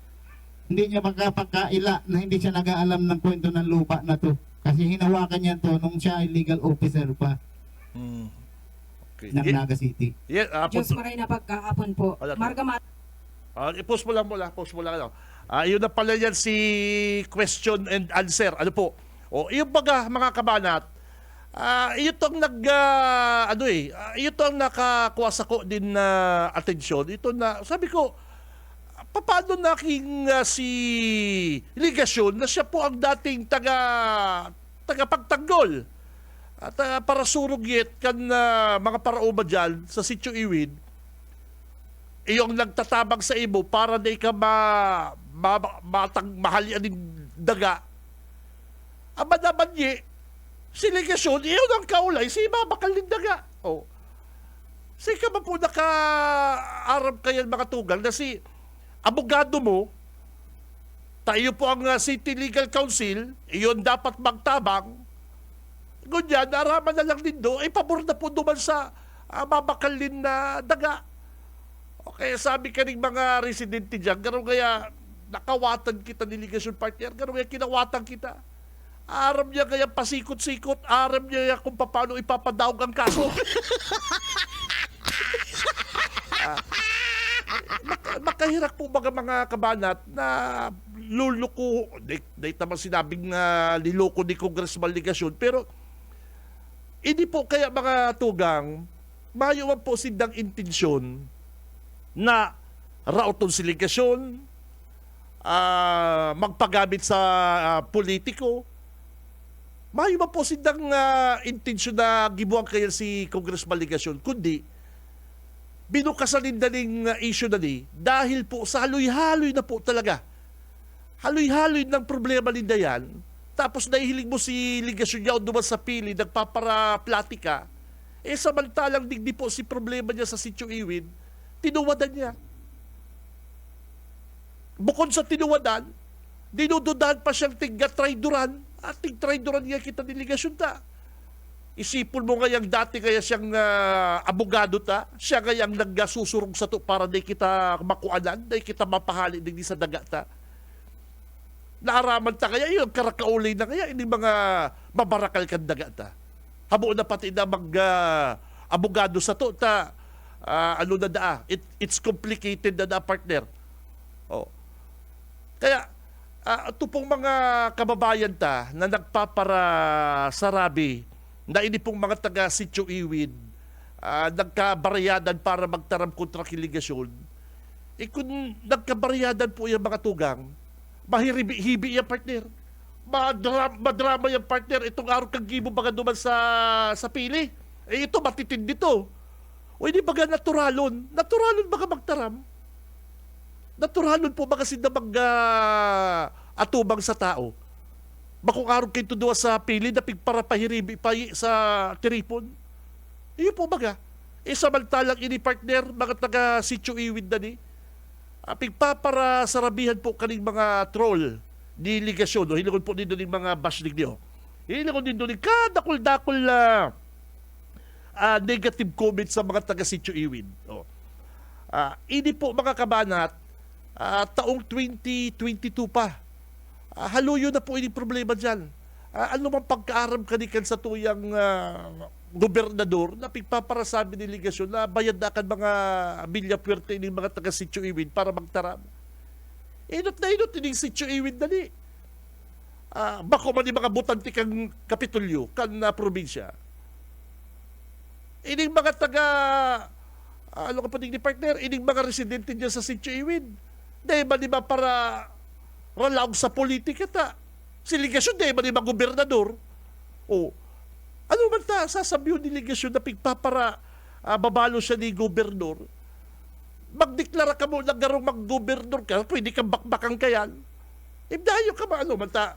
hindi niya magkapagkaila na hindi siya nag-aalam ng kwento ng lupa na to. Kasi hinawakan niya to nung siya ay legal officer pa Okay. ng Naga City. Yeah, Diyos maray na pagkaapon po. Wala to. Marga i-post mo lang mula. Post mo lang. Ano. Yun na pala yan si question and answer. Ano po? O, yung baga, mga kabanat, ito ang ito ang nakakuha sa ko din na atensyon. Ito na, sabi ko, paano naking si Ligacion na siya po ang dating tagapagtanggol at para surugyet kan mga parauma dyan sa Sitio Iwid, iyong nagtatabang sa imo para di ka mahalian ng daga. Aba naman si Ligacion, iyon ang kaulay, si babakal ng daga. Oh. Sige ka ba po naka-arap kayan mga tugal na si abogado mo, tayo po ang City Legal Council, iyon dapat magtabang, ganyan, naraman na lang din do, pabor na po duman sa babakalin na daga. Okay, sabi ka ng mga residente dyan, gano'n kaya nakawatan kita ni Ligacion partner, gano'n kaya kinawatan kita. Aram niya kaya pasikot-sikot, aram niya kung paano ipapadaog ang kaso. Makahirak po mga kabanat na luluko, dahil naman sinabing niloko ni Congressman Ligacion, pero hindi po kaya mga tugang, mayuman po sindang intensyon na rauton si Ligacion, magpagamit sa politiko. Mayuman po sindang intensyon na gibuang kaya si Congressman Ligacion, kundi binukasalin na ng issue na ni dahil po sa haloy-haloy na po talaga. Haloy-haloy ng problema ninda yan. Tapos nahihiling mo si Ligacion yaw duman sa pili, nagpapara-platika. Samantalang digdi po si problema niya sa Sitio Iwid, tinuwadan niya. Bukod sa tinuwadan, dinududahan pa siyang tig-traidoran at tig-traidoran niya kita ni Ligacion ta. Isipon mo ngayang dati kaya siyang abogado ta, siya ngayang nagsusurong sa to para di kita makuanan, di kita mapahali di sa daga ta. Naaraman ta kaya yun, karakaulay na kaya, hindi mga mabarakal kan daga ta. Habo na pati na abogado sa to ta, it's complicated na partner. Oh. Kaya, ito pong mga kababayan ta na nagpapara sarabi na ini pong mga taga Sitio Iwid nagkabaryadan para magtaram kontra kay Ligacion, kung nagkabaryadan po yung mga tugang, mahiribi-hibi yung partner. Madrama yung partner. Itong araw kang gibo baga duman sa pili. Ito matitindi to. O hindi baga naturalon. Naturalon baga magtaram. Naturalon po baga sinda atubang sa tao. Bakong araw kayo tuduwa sa pili na pigparapahiribi pa sa tiripon. Iyo po baga. Samantalang ini partner, mga taga Sitio Iwid na ni, pigpapara sarabihan po kaning mga troll ni Ligacion. Hilingon po nito ng mga bashing niyo. Hilingon din doon kadakol-dakol negative comment sa mga taga Sitio Iwid. Ini po mga kabanat, taong 2022 pa. Haluyo na po ini problema dyan. Ano man pagkaaram kanikan sa tuyang gobernador na pigpaparasabi ni ligasyon na bayad na kan mga bilya puwerte ng mga taga Sitio Iwin para magtaram. Inot na inot ining Sitio Iwin dali. Bako man yung mga butante kang kapitulyo kan probinsya. Ining mga taga ano ka pa ni partner, ining mga residente dyan sa Sitio Iwin. Dahil ba di ba para ralaog sa politika ta? Si ligasyon dahil ba di ba gobernador? O, ano man ta, sasabihin ni ligasyon na pigpapara babalo siya ni gobernador. Magdeklara ka mo na garong mag-gobernador ka, pwede kang bakbakang kayan. Ibdayo ka ba, ano man ta,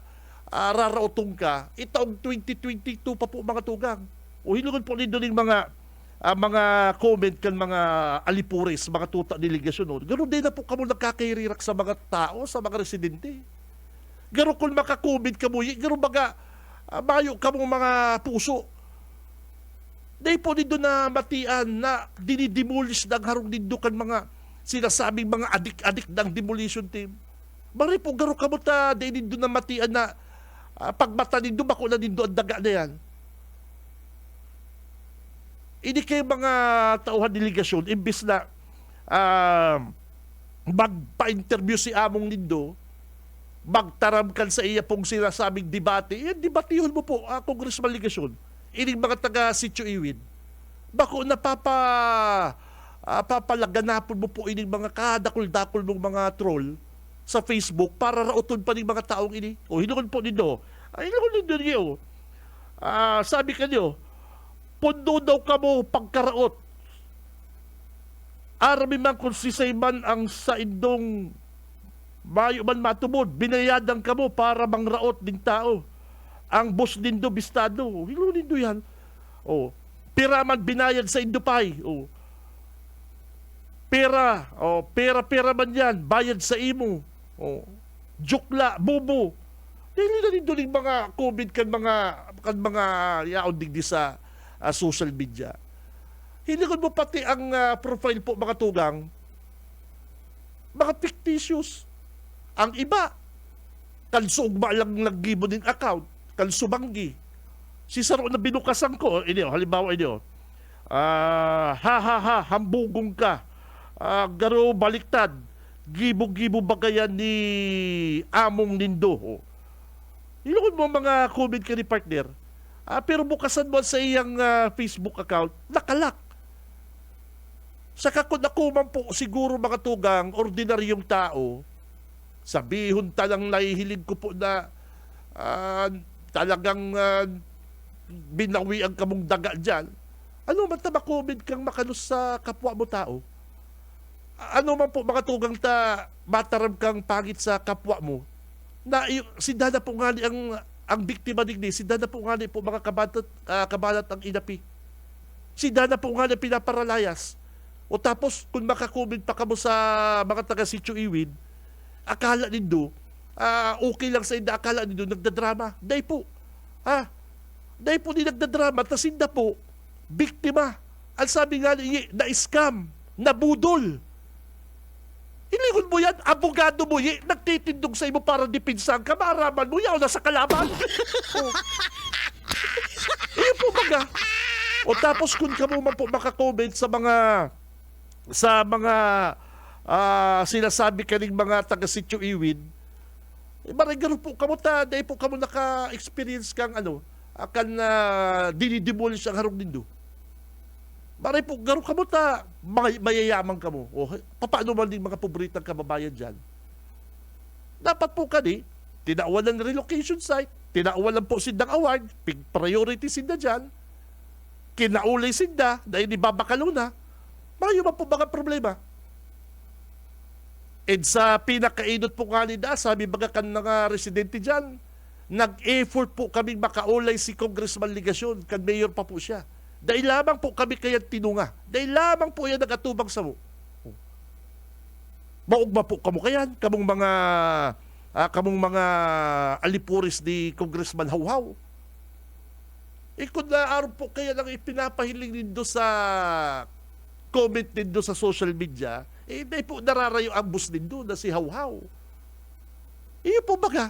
rarautong ka, itaong 2022 pa po mga tugang. O hilungan po nito ng mga comment kan mga alipures, mga tuta delegasyon. No? Ganun din na po kamo nagkakairirak sa mga tao, sa mga residente. Ganun kung makakomment ka mo, ganun baga, mayo ka mo mga puso. Dahil po nito na matian na dinidemolish ng harong nito kan mga sinasabing mga adik-adik ng demolition team. Bari po ganun ka mo ta, dahil nito na matian na pagmata nito, bako na nito ang daga na yan. Hindi kayo mga tauhan delegasyon, imbis na magpa-interview si Among Lindo, magtaramkan sa iya pong sinasabing debate, debatihon mo po, Congressman Ligasyon, ining mga taga Sitio Iwin. Bako papalaganapon mo po ining mga kadakol-dakol ng mga troll sa Facebook para rauton pa ng mga taong ini. O hinukon po nito. Hinukon nito niyo. Sabi ka niyo, pundo daw ka mo pagkaraot. Arami man kung sisay man ang sa indong mayo man matubod, binayadan ka mo para mangraot din tao. Ang boss dindo bistado. Hilo dindo yan. O, pera man binayad sa Indopay. O, pera man yan, bayad sa imo. O, jukla, bubo. Dili na dindo ng mga COVID kan mga yaon digdi sa social media. Hindi ko mo pati ang profile po mga tugang, mga fictitious. Ang iba, kansugma lang naggibo ng account, kansubanggi. Si Saro na binukasan ko, halimbawa hambugong ka, garo baliktad, gibo-gibo bagayan ni Among Lindo. Ilukod mo mga comment ka ni partner, pero bukasan mo sa iyang Facebook account, nakalak. Sa kakunakuman po siguro mga tugang, ordinaryong tao, sabihon talang nahihilig ko po na talagang binawi ang kamong daga dyan. Ano man ta makomment kang makalus sa kapwa mo tao? Ano man po mga tugang ta mataram kang pangit sa kapwa mo? Na si Dada po nga ni ang biktima digdi, si Dada po nga ni po mga kabalat ang inapi. Si Dada po nga ni pinaparalayas. O tapos kung makakomment pa ka mo sa mga taga Sitio Iwin, akala nindo, okay lang sa inda, akala nindo nagdadrama. Dahil po, dahil po ni nagdadrama, tas inda po, biktima. Ang sabi nga niya, na-scam, nabudol. Ilingon mo yan, abogado mo yan, nagtitindog sa imo para dipinsan ka, maaraman mo yan, o nasa kalaban. Iyon po baga. O tapos kung ka mo man po makakomment sa mga sinasabi ka ng mga taga Sitio Iwin, maray gano'n po kamo ta, dahil po kamo naka-experience kang akan dinidemolish ang harong nindo. Maray po gano'n kamo ta, mayayaman kamo. O paano man din mga paboritang kababayan dyan? Dapat po kani, tinaawan ng relocation site, tinaawan po sindang award, priority sinda dyan, kinaulay sinda, dahil ibabakalo na, mayo man po mga problema. And sa pinakainot po nga nila, sabi baga kan mga residente dyan, nag-effort po kaming makaulay si Congressman Ligasyon, kan mayor pa po siya. Dahil lamang po kami kaya tinunga. Dahil lamang po yan nagatubang sa mo. Maugma po kamo kayan, kamong mga alipuris ni Congressman Hawhaw. Kung na araw po kaya lang ipinapahiling nindo sa comment din doon sa social media, may po nararayo ang bus din doon na si Hawhaw. Iyo po baga,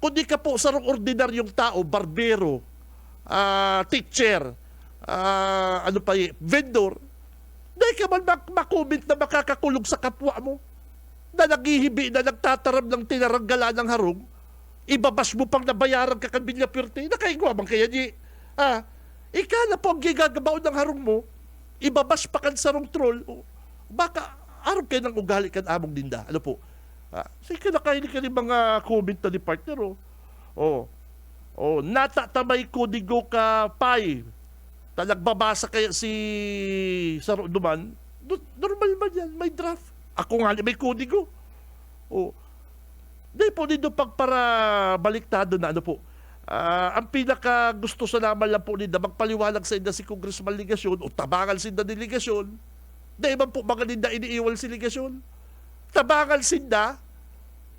kung di ka po sarong ordinaryong tao, barbero, teacher, vendor, dahil ka man makomment na makakakulong sa kapwa mo, na naghihibi, na nagtataram ng tinaranggalan ng harong, ibabas mo pang nabayaran ka kan Villaperte, nakaigwa bang kaya di? Ika na po ang gigagabaw ng harong mo, ibabas pa kan sarong troll, baka araw kayo ng ugali kan among dinda. Ano po? Sige, nakahinig ka rin mga comment na ni partner, natatamay ko digo ka pay. Nagbabasa kaya si Saro Duman, normal man yan, may draft. Ako nga, may kodigo. Dahil po dito pagpara baliktado na ano po. Ang pinaka gusto sa naman lang po nila magpaliwanag sa inda si Congressman Ligasyon o tabangan sinda ni Ligasyon. Dahil man po mga ninda iniiwal si Ligasyon. Tabangan sinda,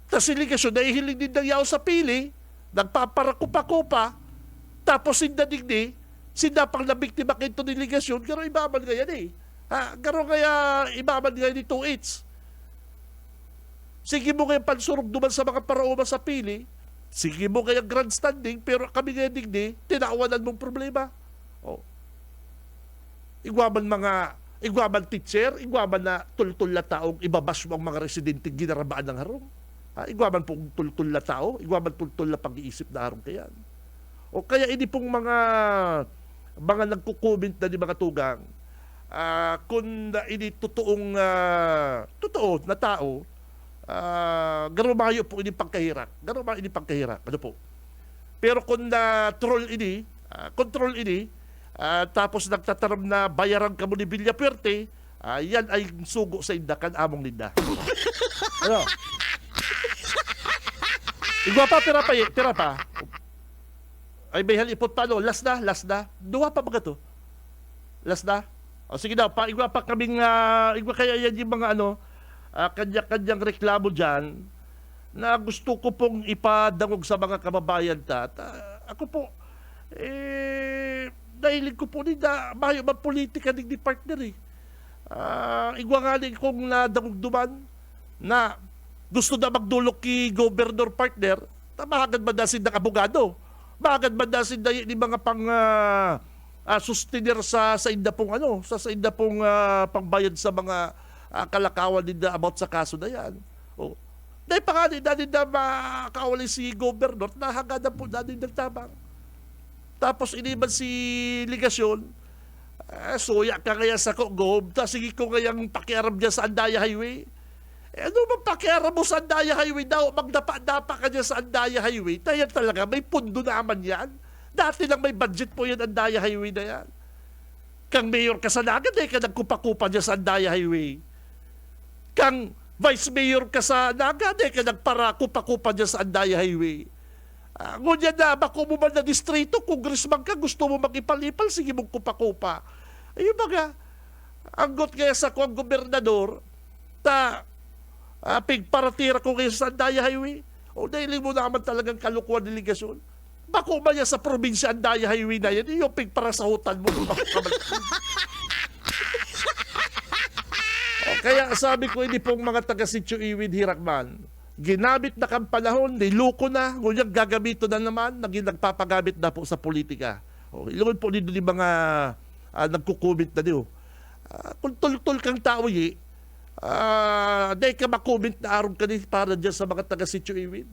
tas si Ligasyon nahihiling din ng yaw sa pili, nagpaparakupa-kupa, tapos sinda digdi, sinda pang nabiktima kito ni Ligasyon, garo ibaman kaya ni. Garo kaya ibaman kaya ni 2H. Sige mo kaya pansurog duman sa mga paraoma sa pili, sige mo kaya grandstanding, pero kami kaya digdi, tinawanan mong problema. Igwaman teacher, igwaman na tultul na taong ibabas mo ang mga residente ginarabaan ng harong. Igwaman pong tultul na tao, igwaman tultul na pag-iisip na harong kaya. O kaya ini pong mga nagko-comment na di mga tugang, kung ini totoong totoo na tao, garo mayo po ini pagkahirak. Ano po? Pero kung troll ini, control ini, tapos nagtataram na bayaran ka mo ni Villaperte, yan ay sugo sa indakan among ninda. Ano? Igwa pa, pira pa. Ay, may halipot pa, no? Last na. Duwa pa ba to? Last na? Sige daw, igwa pa kaming, igwa kaya yan yung mga kanya-kanyang reklamo dyan na gusto ko pong ipadangog sa mga kababayan ako po, dahilig ko po nila, mayo ba politika ng partner igwa nga rin kong nadangog duman na gusto na magdulok ki governor partner, mahagad ba dasin ng abogado? Mahagad ba dasin ng mga pang sustainer sa inda pong sa inda pong pangbayad sa mga kalakawan din about sa kaso na yan. Dahil pa nga din na makakawali si governor, nahagada po natin nagtabang. Tapos iniban si Ligasyon, suya ka kaya sa Gob, tapos sige ko kayang pakiaram dyan sa Andaya Highway. Ano bang pakiaram mo sa Andaya Highway daw? Magdapa-dapa ka dyan sa Andaya Highway. Tayo talaga, may pundo naman yan. Dati lang may budget po yan, Andaya Highway na yan. Kang mayor ka sa Naga, ka nagkupa-kupa dyan sa Andaya Highway. Kang vice mayor ka sa Naga, ka nagpara-kupa-kupa dyan sa Andaya Highway. Ngunyan na, bako mo man na distrito, congressman ka, gusto mo mag-ipal-ipal, sige mong kupa-kupa. Ayun baga, anggot kaya sa kuwang gobernador, pigparatira ko kayo sa Andaya Highway, dahil mo naman talagang kalukuhan ng Ligasyon. Bako ba yan sa probinsya Andaya Highway na yan, yung pigparasahutan mo. Kaya sabi ko, hindi pong mga taga-Sitio Iwid Hirakman, ginamit na kang panahon, niluko na, ngunyan gagamito na naman, nagpapagamit na po sa politika. Ilungan po dito yung mga nagkukomment na niyo. Kung tul-tul kang tao dahil ka makomment na araw ka para dyan sa mga taga-Sitio Iwid.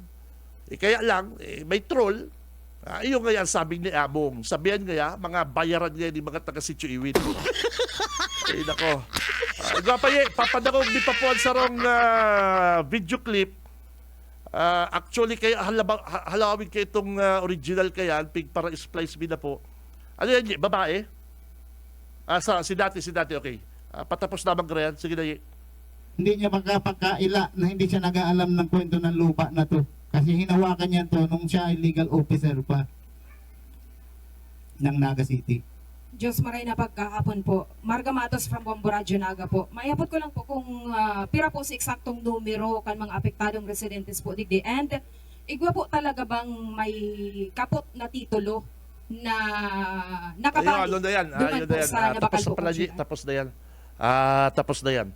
Kaya lang, may troll, yung nga sabi ni Abong, sabihan nga mga bayaran nga ni mga taga-Sitio Iwid. Nako. Papadagog di pa po ang sarong video clip. Actually, kaya halawin kayo itong original kaya, para splice me na po. Ano yan, babae? Si dati, okay. Patapos naman Grayan. Sige na, Hindi niya magkapagkaila na hindi siya nag-aalam ng kwento ng lupa na to. Kasi hinawakan niya to nung siya ay legal officer pa ng Naga City. Diyos maray na pagkaapon po. Marga Matos from Bomboradyo, Naga po. Mayapot ko lang po kung pira po sa eksaktong numero kan mga apektadong residentes po digdi. And igwa po talaga bang may kapot na titulo na Ayun, nakabali. ano na yan? Duman Ayun po na yan. sa Tapos Nabakal na pala, Bukong G. Syudad. Tapos na yan. Tapos na yan.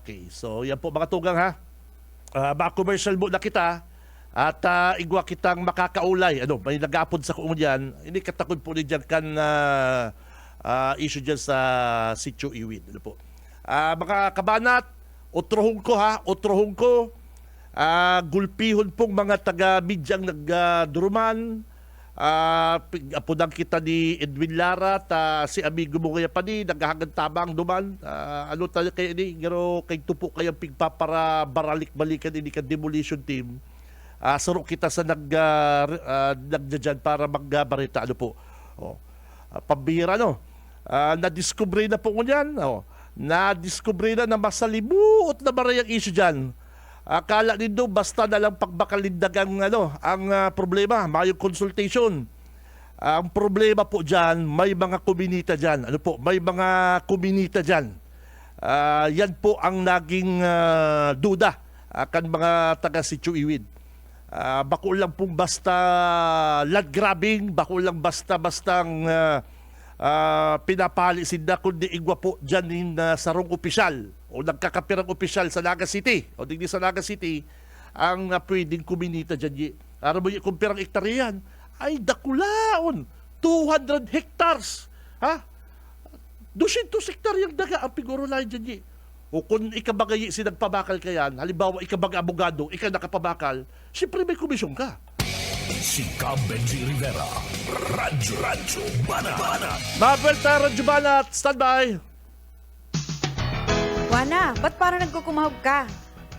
Okay. So, yan po mga tugang ha. Maka-commercial mo na kita at igwa kitang makakaulay. Ano, may nagapod sa kumo dyan. Hindi katakod po rin dyan kan issue dyan sa Sitio Iwid. Ano po. Mga kabanat, utrohong ko ha. Utrohong ko. Gulpihon pong mga taga-midyang nagduruman. Apodang kita ni Edwin Lara si amigo mo kaya pa ni naghahagan tabang duman ano tayo kaya ni pero kay tupo kayang pigpa para baralik-balikan ini ka demolition team saro kita sa nagdadyan para magbarita ano po pambira no na-discover na po nyan na-discover na masalimuot na marayang issue dyan. Akala nindo basta na lang pagbakalindag ang problema, may consultation. Ang problema po diyan, may mga komunita diyan. Ano po? May mga komunita diyan. Yan po ang naging duda kan mga taga Sitio Iwid. Bako lang pong basta land grabbing, bako lang basta-bastang pinapali sinda kundi igwa po diyan sarong opisyal o nagkakapirang opisyal sa Naga City o digdi sa Naga City ang pwedeng kuminita dyan. Araw mo yung kumpirang ektaryan ay dakulaon 200 hectares ha 200 hektaryang daga ang piguro lang dyan. O kung ikabagayi sinagpabakal ka yan, halimbawa ikabaga abogado, ika nakapabakal, siyempre may komisyon ka. Si Benji Rivera. Radyo Banat. Mabelta, Radyo Banat, standby. Wana, ba't parang nagkukumahog ka?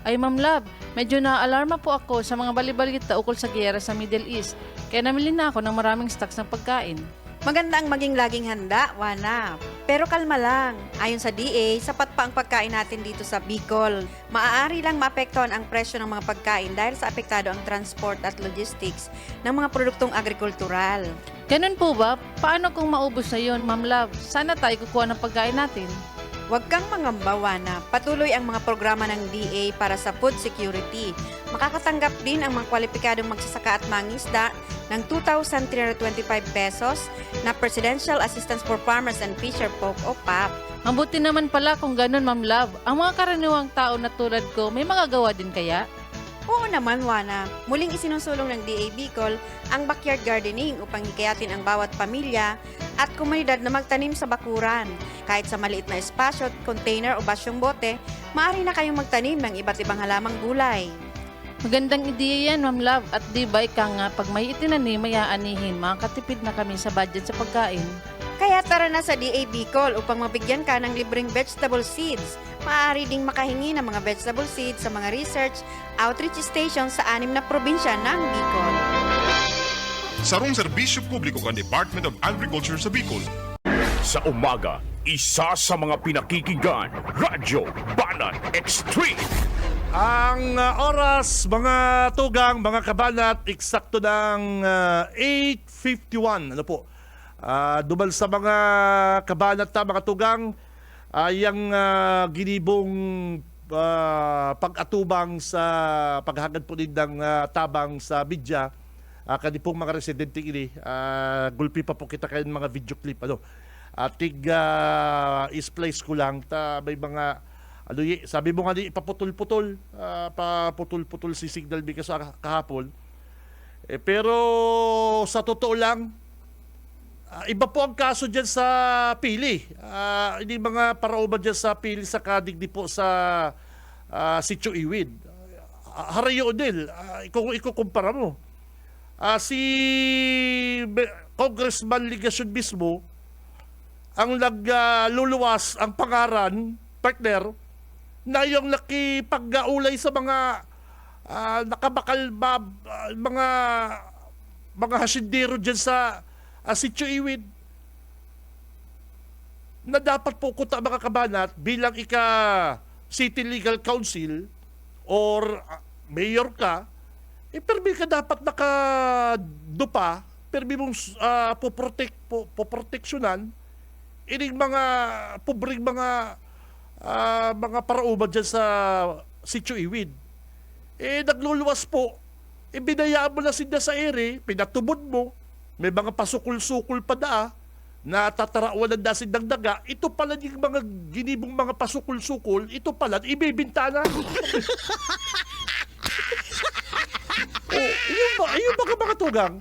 Ay, Ma'am Love, medyo na-alarma po ako sa mga balibalita ukol sa giyera sa Middle East. Kaya namili na ako ng maraming stocks ng pagkain. Maganda ang maging laging handa, Wana. Pero kalma lang. Ayon sa DA, sapat pa ang pagkain natin dito sa Bicol. Maaari lang maapektuhan ang presyo ng mga pagkain dahil sa apektado ang transport at logistics ng mga produktong agrikultural. Ganun po ba? Paano kung maubos na yun, Ma'am Love? Sana tayo kukuha ng pagkain natin. Huwag kang mangamba, Wana. Patuloy ang mga programa ng DA para sa food security. Makakatanggap din ang mga kwalipikadong magsasaka at mangisda ng 2,325 pesos na Presidential Assistance for Farmers and Fisher Folk o PAP. Mabuti naman pala kung ganun, Ma'am Love. Ang mga karaniwang tao na tulad ko, may magagawa din kaya? Oo naman, Wana. Muling isinusulong ng DA Bicol ang backyard gardening upang hikayatin ang bawat pamilya at komunidad na magtanim sa bakuran. Kahit sa maliit na espasyo, container o basyong bote, maaari na kayong magtanim ng iba't ibang halamang gulay. Magandang ideya yan, Ma'am Love. At di ba ika nga, pag may itinanim, may aanihin, makakatipid na kami sa budget sa pagkain. Kaya tara na sa DA Bicol upang mabigyan ka ng libreng vegetable seeds. Maaari ding makahingi ng mga vegetable seeds sa mga research outreach stations sa 6 na probinsya ng Bicol. Sarong serbisyo publiko kan Department of Agriculture sa Bicol. Sa umaga, isa sa mga pinakikinggan, Radyo Banat Extreme. Ang oras, mga tugang, mga kabanat, eksakto ng 8:51. Ano po? Dumal sa mga kabanat ta, mga tugang, yung ginibong pag-atubang sa paghagad po din ng tabang sa media. Kani pong mga residente ini, gulpi pa po kita kayo mga video clip. Ano? Is-place ko lang, may mga sabi mo nga di paputol-putol paputol-putol si signal because kahapon pero sa totoo lang iba po ang kaso dyan sa Pili hindi mga parauban dyan sa Pili sa kadigdi po sa Sitio Iwid harayo din ikukumpara mo si Congressman Ligacion mismo ang nagluluwas ang pangaran partner na yung nakipag-gaulay sa mga nakabakal mga hasindero dyan sa Sitio Iwid na dapat po kuta mga kabanat bilang City Legal Council or mayor ka permi ka dapat nakadupa permi mong poproteksyonan ining mga pobreng mga parauban dyan sa Sitio Iwid. Nagluluwas po. Binayaan mo na sila sa ere, pinatubod mo, may mga pasukul-sukul pa na tatarawan ng dasin ng daga, ito pala yung mga ginibong mga pasukul-sukul, ito pala, ibibinta na. Ayun baga mga tugang,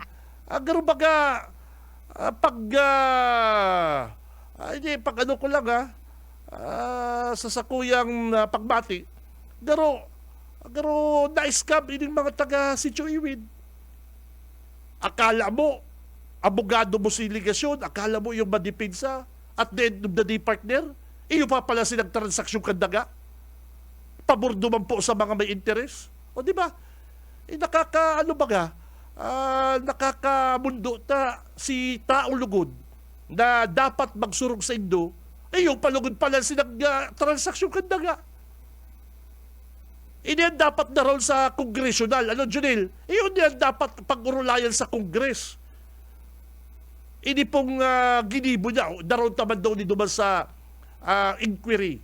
garo baga, pag ano ko lang sa sakuyang pagbati, garo na-scam ining mga taga Sitio Iwid. Akala mo, abogado mo si ligasyon, akala mo yung madipinsa, at the end of the day partner, iyo pa pala sinagtransaksyon kandaga. Pabordo man po sa mga may interes. O di ba? Nakakamundo si taong lugod na dapat magsurog sa Indo, yung palugod pala sinag-transaksyon kandaga. Yan dapat na raw sa kongresyonal. Ano, Junil? Yun yan dapat pag-urulayan sa kongres. Ini pong ginibo niya, daron taman daw ni duman sa inquiry.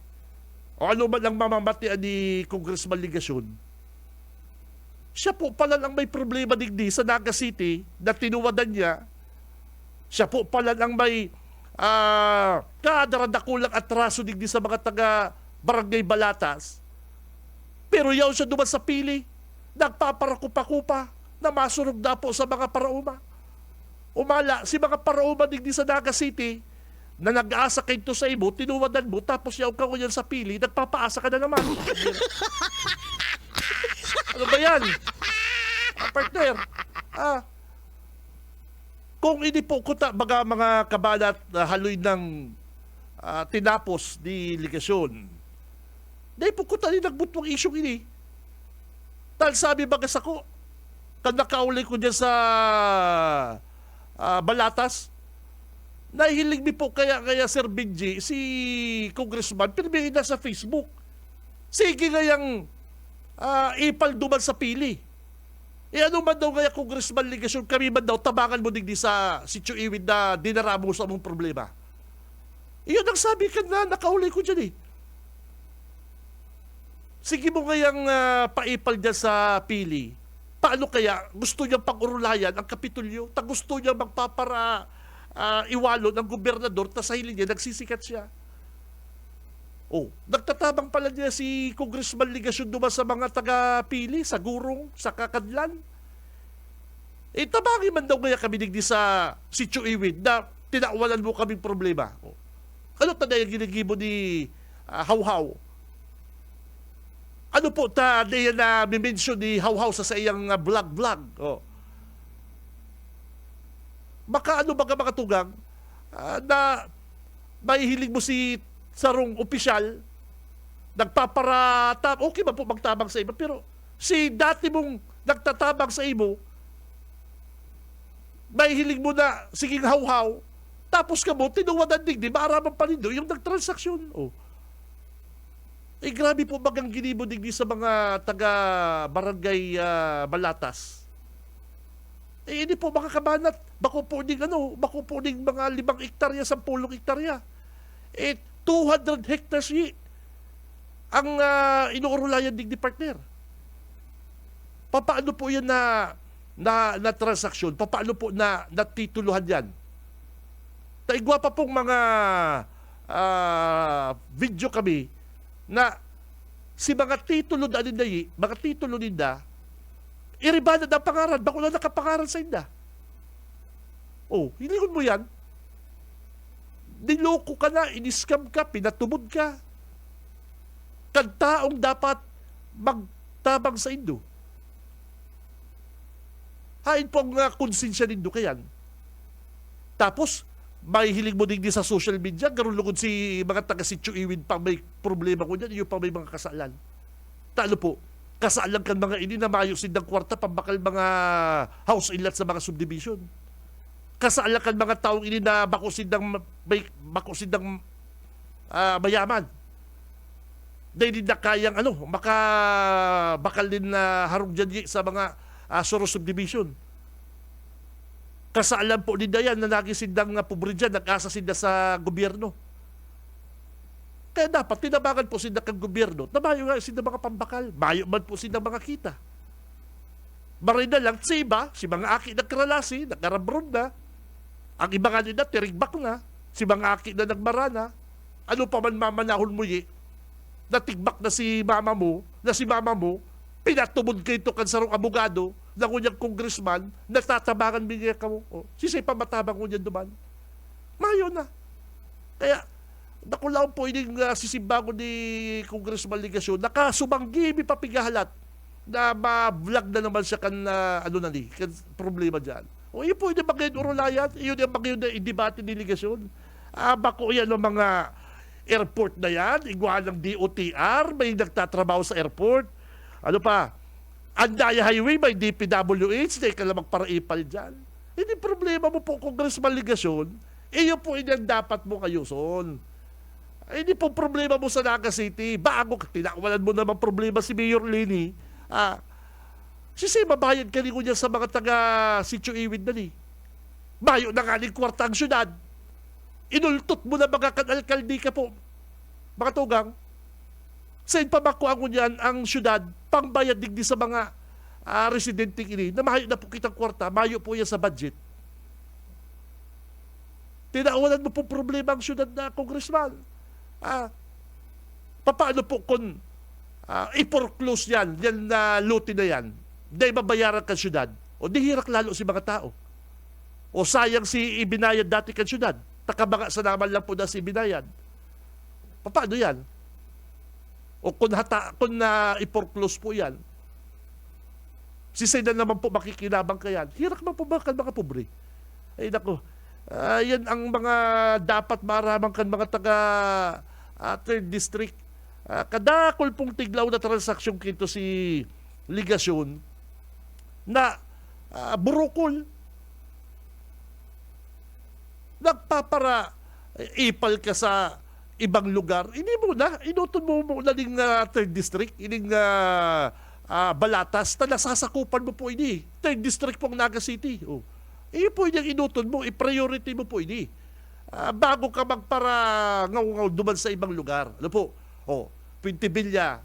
O ano man ang mamamatian ni Congressman Ligasyon. Siya po pala lang may problema digdi sa Naga City na tinuwadan niya. Siya po pala lang may kadaradakulang atraso digdi sa mga taga Barangay Balatas. Pero yaw siya duman sa pili, nagpaparakupa-kupa na masurog na po sa mga parauma. Umala, si mga parauma digdi sa Naga City na nag-aasa kayo sa imo, tinuwadan mo, tapos yaw ka yan sa pili, nagpapaasa ka na naman. Ano ba yan? Partner, kung hindi po kuta, mga kabalat haloy ng tinapos ni Ligasyon, dahil po kuta ni nagbutwang isyong ini. Dahil sabi bagas ako, kad nakauli ko dyan sa Balatas, nahihilig mi po kaya Sir Benji, si Congressman, pinibigay na sa Facebook. Sige ngayang ipal duman sa pili. Ano man daw kaya Congressman Ligasyon, kami man daw, tabangan mo digdi sa Sitio Iwid na dinara mo sa mong problema. Iyon ang sabi ka na, nakauli ko dyan Sige mo ngayang paipal dyan sa pili. Paano kaya gusto niyang pag-urulayan ang Kapitolyo? Gusto niya magpapara iwalo ng gobernador, sa hiling niya, nagsisikat siya. Nagtatabang pala niya si Congressman Ligasyon duman sa mga taga-pili, sa Gurong, sa Kakadlan. Tabangin man daw kaya kami digdi sa Sitio Iwid na tinawalan mo kaming problema. Ano tanay ang ginigibo ni Hawhaw? Ano po diyan na mention ni Hawhaw sa iyang vlog? Baka ano baga mga tugang na mahihilig mo si sarong opisyal, nagpaparata, okay ba po magtabang sa imo, pero si dati mong nagtatabang sa imo, mahihilig mo na siging Hawhaw, tapos ka mo, tinuwadan digdi, maaraman pa rin yung nagtransaksyon. Grabe po bagang ginibo digdi sa mga taga Barangay Balatas. Hindi po mga kabanat, bako po ding mga 5 hektarya, 10 hektarya. 200 hectares ang inuurulayan digdi partner. Paano po yan na transaksyon? Paano po na natituluhan yan? Taigwa pa pong mga video kami na si mga titulo na nindayi, mga titulo ninda, iribana na pangaran, bako na nakapangaran sa inda. Hilingon mo yan. Niloko ka na, iniskam ka, pinatumod ka. Taong dapat magtabang sa Indo. Hain po ang konsensya nindo kayan. Tapos, may hiling mo din sa social media, garon lugod si mga taga-Sitio Iwid pang may problema ko dyan, yung pang may mga kasalan. Talo po, kasalan kan mga ini na mayos ng kwarta, pambakal mga house inlet sa mga subdivision. Kasalan kan mga taong ini na bakusin ng mayaman. Dahil din na kayang makabakal din na harong dyan sa mga soro subdivision. Kasaalan po din yan na nagisindang pobre dyan, nag-asa sinda sa gobyerno. Kaya dapat, tinabangan po sinda kang gobyerno, na mayo nga sinda mga pambakal, mayo man po sinda mga kita. Marina lang sa iba, si mga aki nagkaralasi, nakarabron na. Ang iba nga nila, tirigbak na. Si mga aki na nagmarana. Ano pa man mamanahon mo natigbak na si mama mo, pinatubod kayo ito kansarong abogado, na kunyang congressman, natatabangan bigay ka mo. O, sisay pa matabang kunyan duman. Mayo na. Kaya, nakulaw po ining sisimbago ni Congressman Ligasyon, nakasumanggi, may papigahalat, na ma-vlog na naman siya kan problema dyan. O yun po yung bagay urulayan, yun yung bagay na i-debate ni Ligasyon. Bako yan ang mga airport na yan, igual ng DOTR, may nagtatrabaho sa airport. Ano pa? Andaya Highway, may DPWH, na ka lang magparaipal dyan. Hindi problema mo po, Congressman Ligasyon, yun po yung dapat mo kayo son. Hindi po problema mo sa Naga City. Bago tinakwalan mo naman problema si Mayor Leni, sisi mabayad ka rin ko niya sa mga taga Sitio Iwid na ni. Bayo na nga rin kwartang syudad. Inultot mo na mga kanalkaldi ka po. Mga tugang. Saan pa makuha ko niyan ang syudad pangbayad digdi sa mga residente ini na mahayo na po kitang kwarta, mahayo po yan sa budget. Tinaawalan mo po problema ang syudad na congressman. Paano po kung i-foreclose yan na lote na yan, dahil mabayaran ka syudad, o di hirak lalo si mga tao. O sayang si ibinayad dati ka syudad, takabaga sa naman lang po na si ibinayad. Paano yan? O kung i-foreclose po yan, sisay na naman po makikinabang ka yan, hirak man po ba kan mga pobre? Ay nako, yan ang mga dapat maramang kan mga taga 3rd District. Kadakol pong tiglaw na transaksyon kito si Ligasyon na burukol. Nagpapara ipal ka sa ibang lugar. Hindi mo na, inuton mo muna ng 3rd District, ining Balatas, na nasasakupan mo po ini. 3rd District pong Naga City. Oh. Po yung inuton mo, i-priority mo po ini. Bago ka magpara ngaw-ngaw duman sa ibang lugar. Ano po? Pintibilya.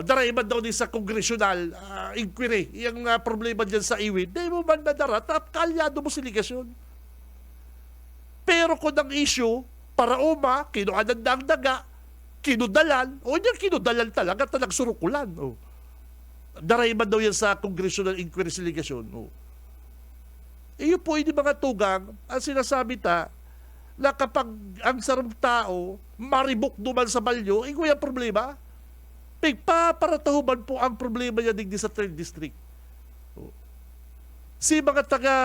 Daraiman daw ni sa congressional inquiry. Yung problema dyan sa Iwid. Di mo man nadara, kalyado mo si Ligasyon. Pero kung ang issue, para kinuanan na ang daga, kinudalan, yung kinudalan talaga, surukulan. Daraiman daw yan sa congressional inquiry si Ligasyon. Iyo po yung mga tugang, ang sinasabi na kapag ang sarong tao maribok duman sa balyo, kuya problema. Pagpaparatahuban po ang problema niya digdi sa 3rd District. Si mga taga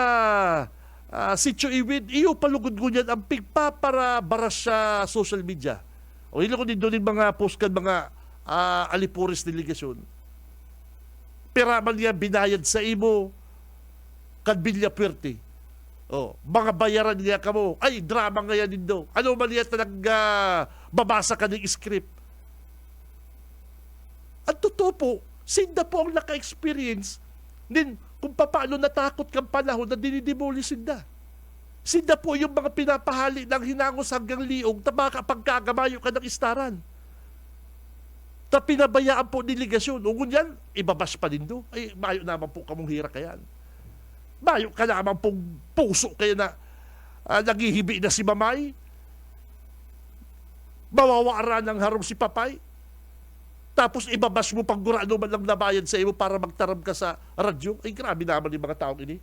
Sitio Iwid, iyo palugod ko niyan ang pagpapara baras sa social media. O ilo ko din doon yung mga post kan mga alipuris delegasyon. Piraman niya binayad sa imo kan Villa Puerte. Mga bayaran niya ka mo. Ay, drama nga yan din daw. Ano man niya babasa ka ng script. At totoo po, sinda po ang naka-experience din kung paano natakot kang panahon na dinidemoli sinda. Sinda po yung mga pinapahali ng hinangos hanggang liong na makapagkagamayo ka ng istaran. Ta pinabayaan po ni Ligasyon. Ungon yan, ibabas pa din do. Ay, mayo naman po kamong hira kayan. Mayo ka naman pong puso kayo na naghihibi na si Mamay. Mawawara ng harom si Papay. Tapos ibabas mo pag gurado man lang nabayad sa iyo para magtaram ka sa radyo. Ay, grabe naman yung mga taong ini.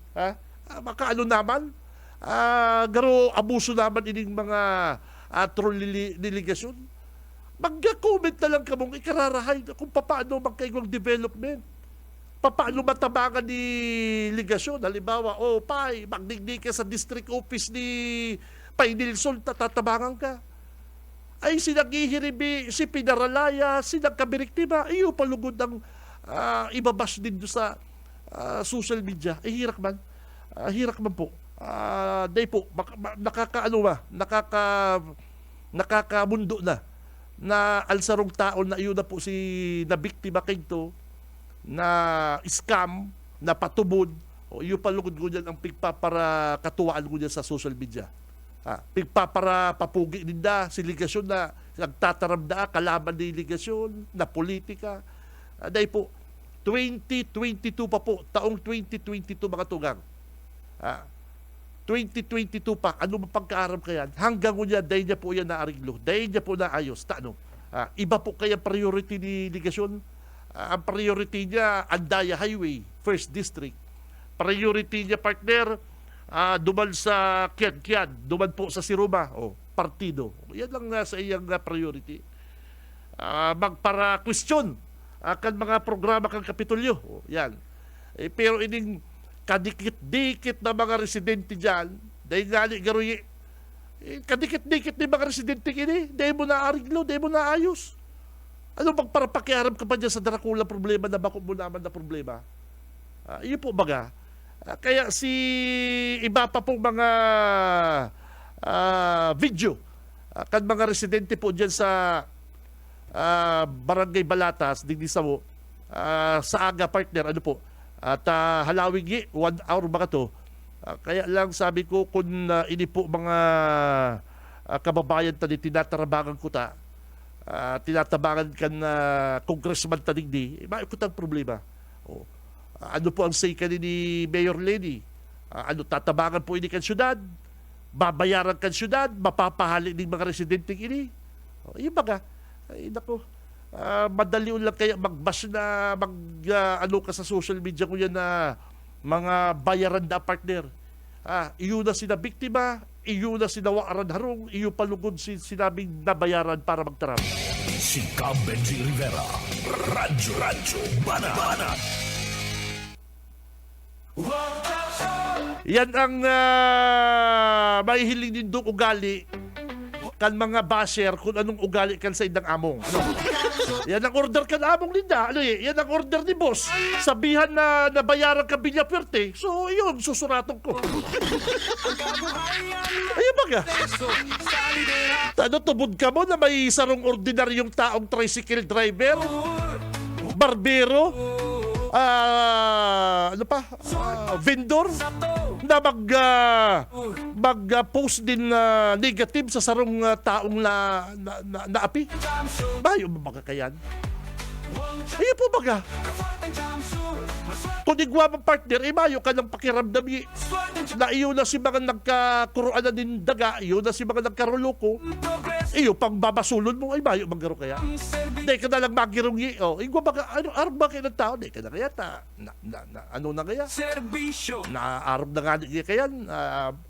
Makaano naman? Garo abuso naman ining mga troll delegasyon. Mag-comment na lang kamong ikararahay kung paano magkaigwang development. Paano matabangan ni Ligasyon? Halimbawa, Pai, magdigdig ka sa district office ni Pai Nilsson, tatabangan ka. Ay, sinagihiribi, si Pinaralaya, sinagkabiriktima, iyo palugod ang ibabas din sa social media. Ay, hirak man. Hirak man po. Day po, nakakamundo na alsarong tao na iyo na po si nabiktima kayto, na scam, na patubod, iyo palugod ko dyan ang pigpapara katuwaan ko dyan sa social media. Pigpapara papugi ninda si Ligasyon na nagtataramda kalaban ni Ligasyon na politika. Dahil po, 2022 pa po, taong 2022 mga tugang. 2022 pa, ano ba pagkaaram kayan? Hanggang unya, dahil niya po yan naariglo, dahil niya po naayos. Iba po kaya priority ni Ligasyon? Ang priority niya, Andaya Highway, First District. Priority niya, partner, duman sa Kian, duman po sa Siruma, partido. Yan lang sa iyang priority. Magpara-question kan mga programa kang Kapitolyo. Yan. Pero ining kadikit-dikit na mga residente dyan, dahil gali garoy, kadikit-dikit na mga residente ini, dahil mo naariglo, dahil mo naayos. Ano bang para pakiaram ka pa dyan sa Dracula problema na bako mo naman na problema? Iyon po baga. Kaya si iba pa pong mga video kan mga residente po dyan sa Barangay Balatas, Digdisawo, sa aga partner, ano po, at halawig 1 hour ba to? Kaya lang sabi ko, kung ini po mga kababayan tani tinatarabangan ko tinatabangan kan congressman tadigdi, maikot ang problema. Ano po ang say ni Mayor Lenny? Tatabangan po ini kan syudad, babayaran kan syudad, mapapahali ng mga residente ini. Yung baga, ay nako, madali lang kaya mag-bash na ano ka sa social media ko yan na mga bayaran na partner. Iyo na sina biktima, iyo na sina waaran harong, iyo palugod sinabing nabayaran para magtarap. Si Benji Rivera, Radyo Banat. Yan ang mahihiling din doon ugali kan mga basher kung anong ugali kan sa indang among. Yan ang order kan among linda. Yan ang order ni boss. Sabihan na nabayaran ka Villa Fuerte. So, yun, susuratong ko. Ayun baga. Tubod ka mo na may sarong ordinaryong taong tricycle driver, barbero, vendor na mag-post din negative sa sarong taong naapi. Bayo magkakayan. Ayun po baga. Kung igwa mong partner, mayo ka ng pakiramdam na iyo na si mga nagkakuruan na din daga, iyo na si mga nagkaruloko, iyo pang babasulon mo, ay mayo maggaro kaya. Hindi ka na lang magirungi. Igwa baga, arab ba kayo ng tao? Hindi ka na kaya, ano na kaya? Na-arab na nga kaya,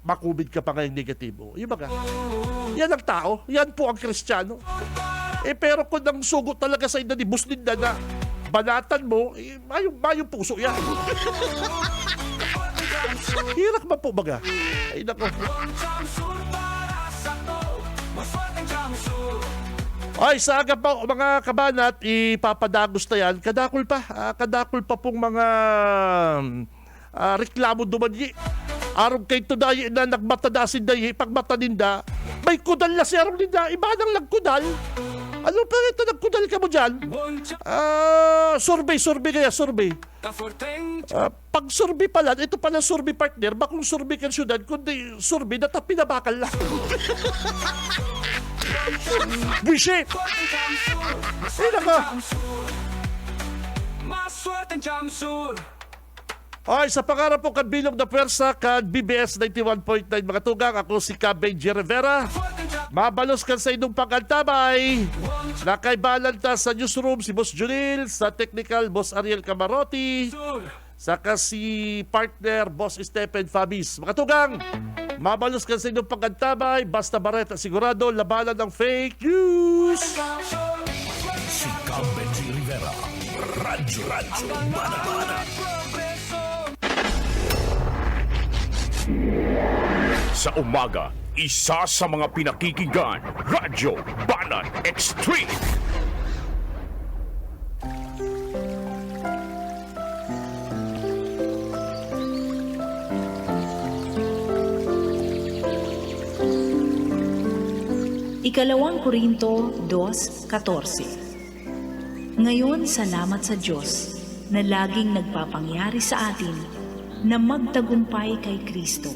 makubid ka pa ngayong negatibo. Iyo baga. Yan ang tao. Yan po ang Kristiyano. Pero kung ang sugot talaga sa ina ni Buslin na banatan mo, mayong puso yan. Hirak ba po baga? Ay nako. Ay, sa aga pa mga kabanat, ipapadagos na yan. Kadakul pa pong mga reklamo dumanyi. Arong kay Tuday na nagmatadasin dayi, pagmata ninda, may kudal na siyarong ninda, iba nang nagkudal. Ano pa ito, nagkudal ka mo dyan? Survey kaya, survey. Pag survey pala, ito pala survey partner, bakong survey kan syudad, kundi survey na pinabakal lang. Buisit! Ay, naka! Ay, sa pangarap po kabilog na pwersa kan BBS 91.9 mga tugang, ako si Benji Rivera. Mabalos kan sa inyong pag-antabay. Nakaibalanta sa newsroom si Boss Junil, sa technical Boss Ariel Camarotti, saka si partner Boss Stephen Fabis. Mga tugang, mabalos kan sa inyong pag-antabay, basta bareta sigurado, labanan ng fake news. Si Benji Rivera, Radyo Banat. Sa umaga, isa sa mga pinakikinggan, Radyo Banat Extreme. Ikalawang Korinto 2:14. Ngayon, salamat sa Diyos na laging nagpapangyari sa atin na magtagumpay kay Kristo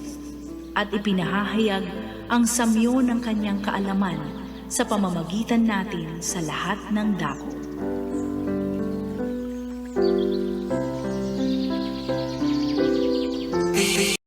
at ipinahahayag ang samyo ng kanyang kaalaman sa pamamagitan natin sa lahat ng dako.